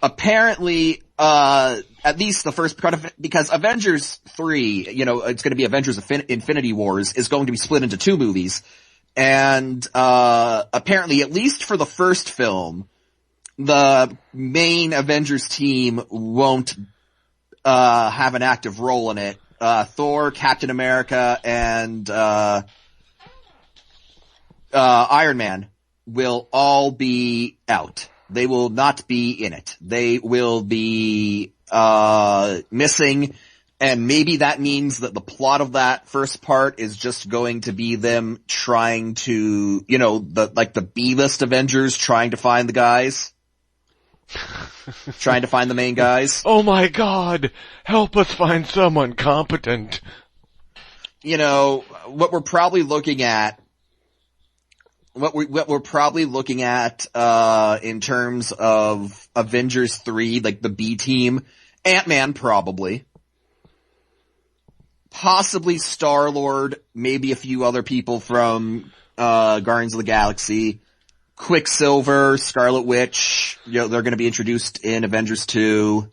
apparently, at least the first part of it, because Avengers 3, it's gonna be Avengers Infinity Wars, is going to be split into two movies. And, apparently, at least for the first film, the main Avengers team won't, have an active role in it. Thor, Captain America, and, Iron Man will all be out. They will not be in it. They will be, missing, and maybe that means that the plot of that first part is just going to be them trying to, the B-list Avengers trying to find the guys. Trying to find the main guys. Oh my god! Help us find someone competent. What we're probably looking at, in terms of Avengers 3, like the B team, Ant-Man probably. Possibly Star-Lord, maybe a few other people from, Guardians of the Galaxy. Quicksilver, Scarlet Witch, they're gonna be introduced in Avengers 2.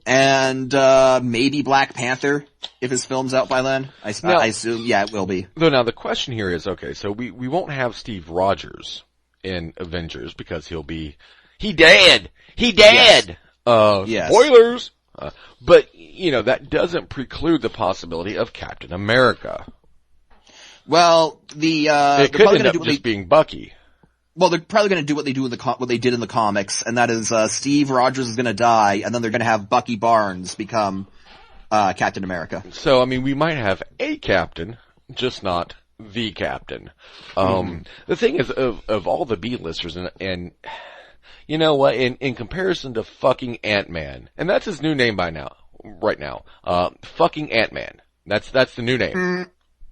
And, maybe Black Panther, if his film's out by then. I assume, yeah, it will be. Though now the question here is, okay, so we won't have Steve Rogers in Avengers because he dead! Yes. Yes. Spoilers! But, that doesn't preclude the possibility of Captain America. Well, it could end up just being Bucky. Well, they're probably going to do what they did in the comics, and that is Steve Rogers is going to die, and then they're going to have Bucky Barnes become Captain America. So, we might have a captain, just not the captain. The thing is, of all the B-listers, and you know what? In comparison to fucking Ant-Man, and that's his new name right now. Fucking Ant-Man. That's the new name.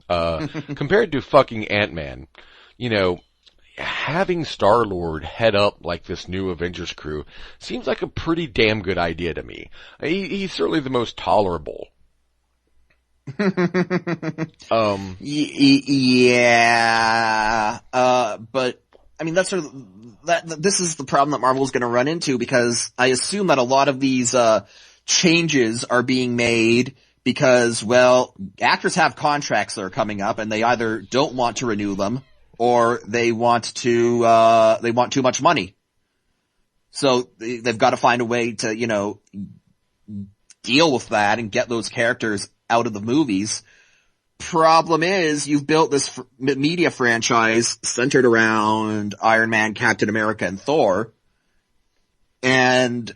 Compared to fucking Ant-Man, having Star-Lord head up like this new Avengers crew seems like a pretty damn good idea to me. He's certainly the most tolerable. Yeah. But that's sort of this is the problem that Marvel's going to run into, because I assume that a lot of these changes are being made because, well, actors have contracts that are coming up, and they either don't want to renew them, or they want too much money. So they've got to find a way to, deal with that and get those characters out of the movies. Problem is, you've built this media franchise centered around Iron Man, Captain America, and Thor. And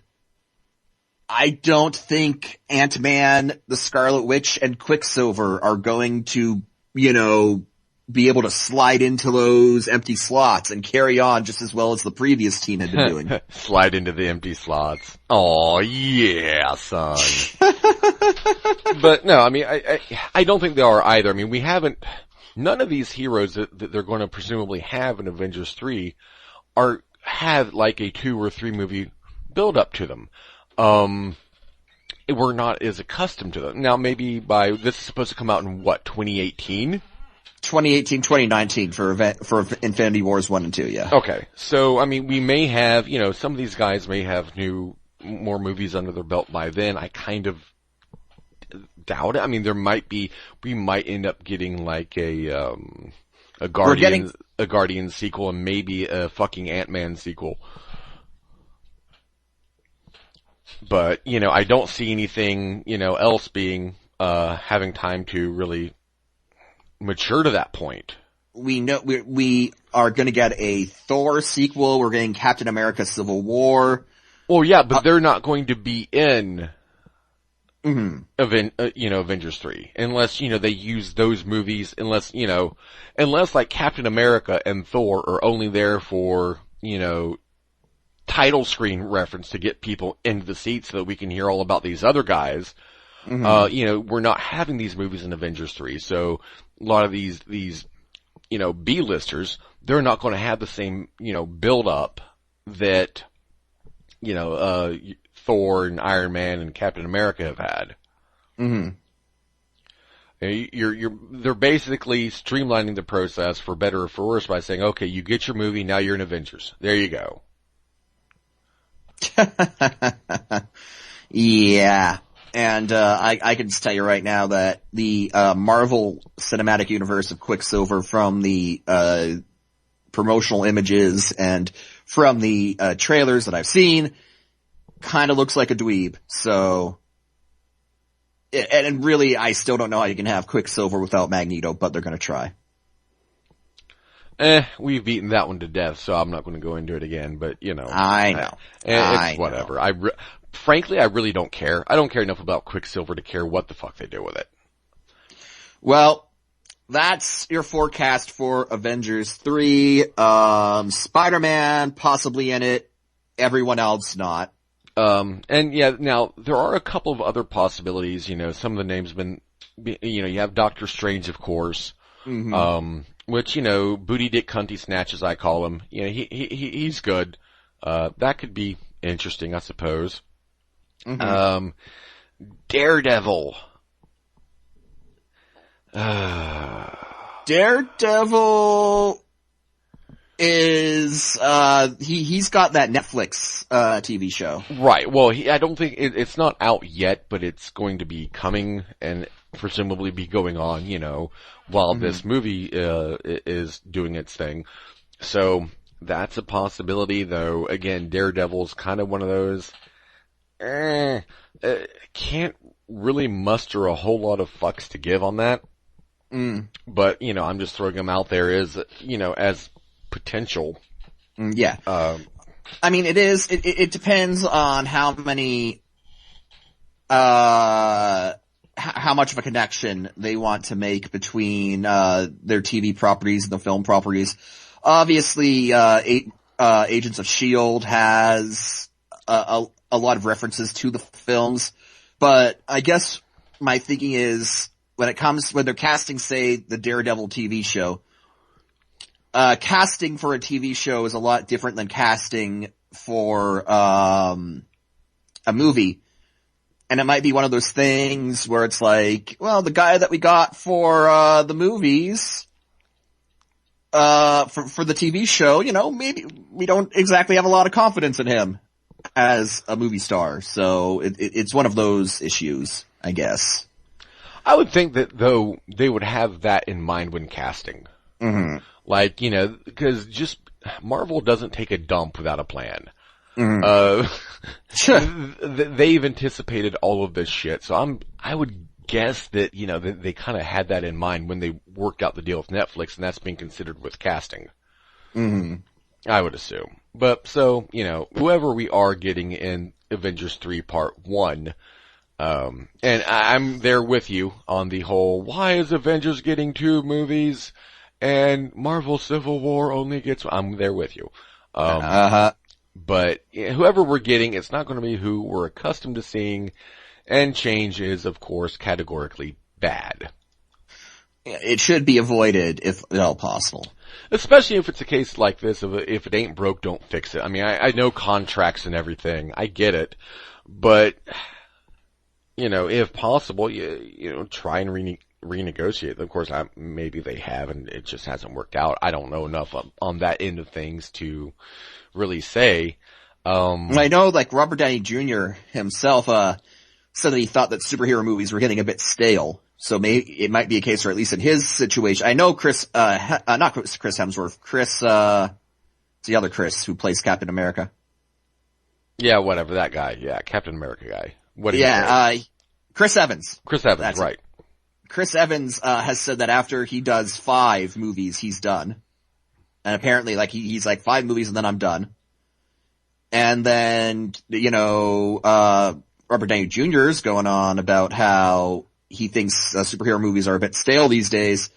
I don't think Ant-Man, the Scarlet Witch, and Quicksilver are going to, be able to slide into those empty slots and carry on just as well as the previous team had been doing. Slide into the empty slots. Oh yeah, son. But no, I don't think they are either. None of these heroes that they're going to presumably have in Avengers 3 have like a 2 or 3 movie build up to them. We're not as accustomed to them. Now maybe this is supposed to come out in 2018? 2018, 2019 for Infinity Wars 1 and 2, yeah. Okay. So, we may have, some of these guys may have more movies under their belt by then. I kind of doubt it. We might end up getting like a Guardians sequel and maybe a fucking Ant-Man sequel. But, I don't see anything, else being, having time to really mature to that point. We know we are going to get a Thor sequel. We're getting Captain America: Civil War. Well, yeah, but they're not going to be in Avengers 3 unless they use those movies. Unless like Captain America and Thor are only there for title screen reference to get people into the seats so that we can hear all about these other guys. We're not having these movies in Avengers 3, so a lot of these B-listers, they're not going to have the same, build up that, Thor and Iron Man and Captain America have had. They're basically streamlining the process for better or for worse by saying, okay, you get your movie, now you're in Avengers. There you go. Yeah. And, I can just tell you right now that the, Marvel Cinematic Universe of Quicksilver from the, promotional images and from the, trailers that I've seen kind of looks like a dweeb. So, and really, I still don't know how you can have Quicksilver without Magneto, but they're gonna try. We've beaten that one to death, so I'm not going to go into it again, but, I know. It's whatever. Frankly, I really don't care. I don't care enough about Quicksilver to care what the fuck they do with it. Well, that's your forecast for Avengers 3. Spider-Man possibly in it. Everyone else not. And yeah, now, there are a couple of other possibilities, some of the names have been, you have Doctor Strange, of course. Mm-hmm. Which, Booty Dick Cunty Snatch, as I call him. He's good. That could be interesting, I suppose. Mm-hmm. Daredevil. Daredevil is, he's got that Netflix, TV show. Right. Well, I don't think, it's not out yet, but it's going to be coming and presumably be going on, while this movie, is doing its thing. So, that's a possibility, though. Again, Daredevil's kind of one of those, can't really muster a whole lot of fucks to give on that. But, I'm just throwing him out there as, as potential. Yeah. I mean, it depends on how many, how much of a connection they want to make between, their TV properties and the film properties. Obviously, Agents of S.H.I.E.L.D. has a lot of references to the films, but I guess my thinking is when they're casting, say, the Daredevil TV show, casting for a TV show is a lot different than casting for, a movie. And it might be one of those things where it's like, well, the guy that we got for, the movies, for the TV show, maybe we don't exactly have a lot of confidence in him as a movie star. So it's one of those issues, I guess. I would think that, though, they would have that in mind when casting. Mm-hmm. Like, because just Marvel doesn't take a dump without a plan. Mm-hmm. They've anticipated all of this shit, so I would guess that, they kind of had that in mind when they worked out the deal with Netflix, and that's being considered with casting. Mm-hmm. I would assume. But, so, whoever we are getting in Avengers 3 Part 1, and I'm there with you on the whole, why is Avengers getting 2 movies, and Marvel Civil War only gets, I'm there with you. But whoever we're getting, it's not going to be who we're accustomed to seeing, and change is, of course, categorically bad. It should be avoided if at all possible. Especially if it's a case like this of if it ain't broke, don't fix it. I mean, I know contracts and everything. I get it. But, if possible, try and renegotiate. Of course, maybe they have and it just hasn't worked out. I don't know enough on that end of things to really say. I know, like, Robert Downey Jr. himself, said that he thought that superhero movies were getting a bit stale. So maybe it might be a case, or at least in his situation, I know not Chris Hemsworth, the other Chris who plays Captain America. Yeah, whatever, that guy. Yeah, Captain America guy. What? Chris Evans. Chris Evans, That's right. It. Chris Evans, has said that after he does 5 movies, he's done. And apparently, like, he's like 5 movies and then I'm done. And then, Robert Downey Jr. is going on about how he thinks superhero movies are a bit stale these days.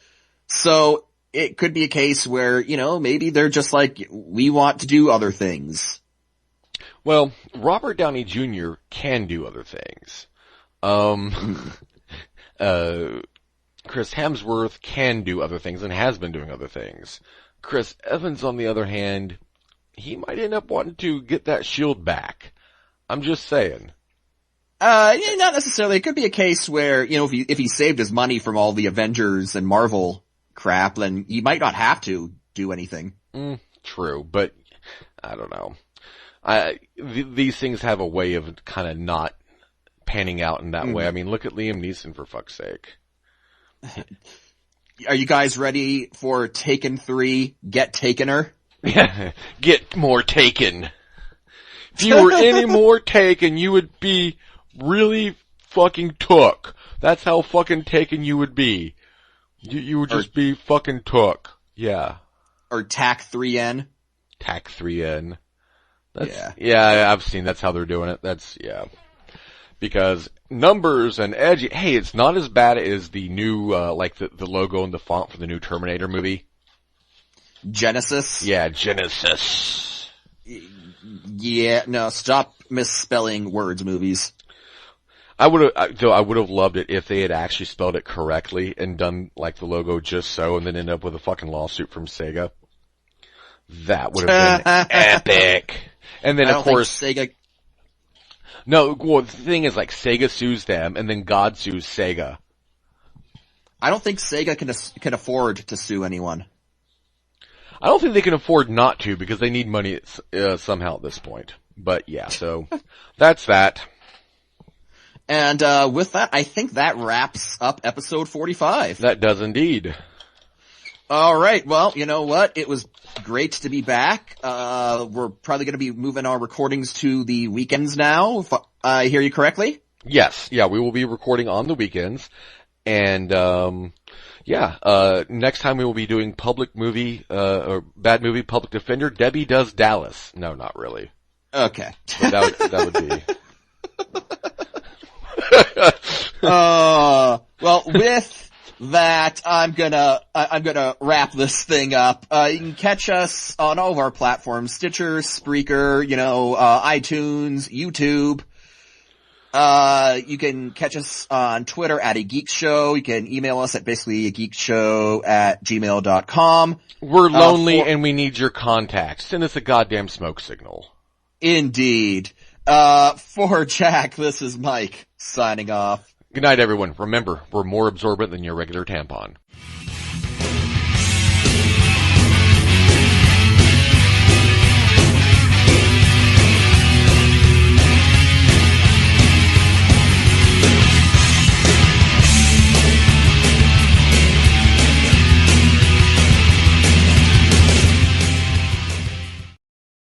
So it could be a case where, maybe they're just like, we want to do other things. Well, Robert Downey Jr. can do other things. Chris Hemsworth can do other things and has been doing other things. Chris Evans, on the other hand, he might end up wanting to get that shield back. I'm just saying. Not necessarily. It could be a case where, if he saved his money from all the Avengers and Marvel crap, then he might not have to do anything. True, but I don't know. These things have a way of kind of not panning out in that way. I mean, look at Liam Neeson, for fuck's sake. Are you guys ready for Taken 3, Get Takener? Yeah, get more Taken. If you were any more Taken, you would be really fucking took. That's how fucking taken you would be. You would just be fucking took. Yeah. Or TAC3N. TAC3N. Yeah. Yeah, I've seen that's how they're doing it. Yeah. Because numbers and edgy, hey, it's not as bad as the new, like the logo and the font for the new Terminator movie. Genesis? Yeah, Genesis. Yeah, no, stop misspelling words, movies. I would have loved it if they had actually spelled it correctly and done like the logo just so, and then end up with a fucking lawsuit from Sega. That would have been epic. And then of course Sega. No, well, the thing is, like, Sega sues them, and then God sues Sega. I don't think Sega can afford to sue anyone. I don't think they can afford not to, because they need money somehow at this point. But yeah, so that's that. And with that, I think that wraps up episode 45. That does indeed. All right. Well, you know what? It was great to be back. We're probably going to be moving our recordings to the weekends now, if I hear you correctly. Yes. Yeah, we will be recording on the weekends. And, next time we will be doing public movie, or bad movie, Public Defender. Debbie does Dallas. No, not really. Okay. But that would be. Well, with that, I'm gonna wrap this thing up. You can catch us on all of our platforms, Stitcher, Spreaker, iTunes, YouTube. You can catch us on Twitter at a Geek Show. You can email us at basically ageekshow@gmail.com. We're lonely and we need your contact. Send us a goddamn smoke signal. Indeed. For Jack, this is Mike, signing off. Good night, everyone. Remember, we're more absorbent than your regular tampon.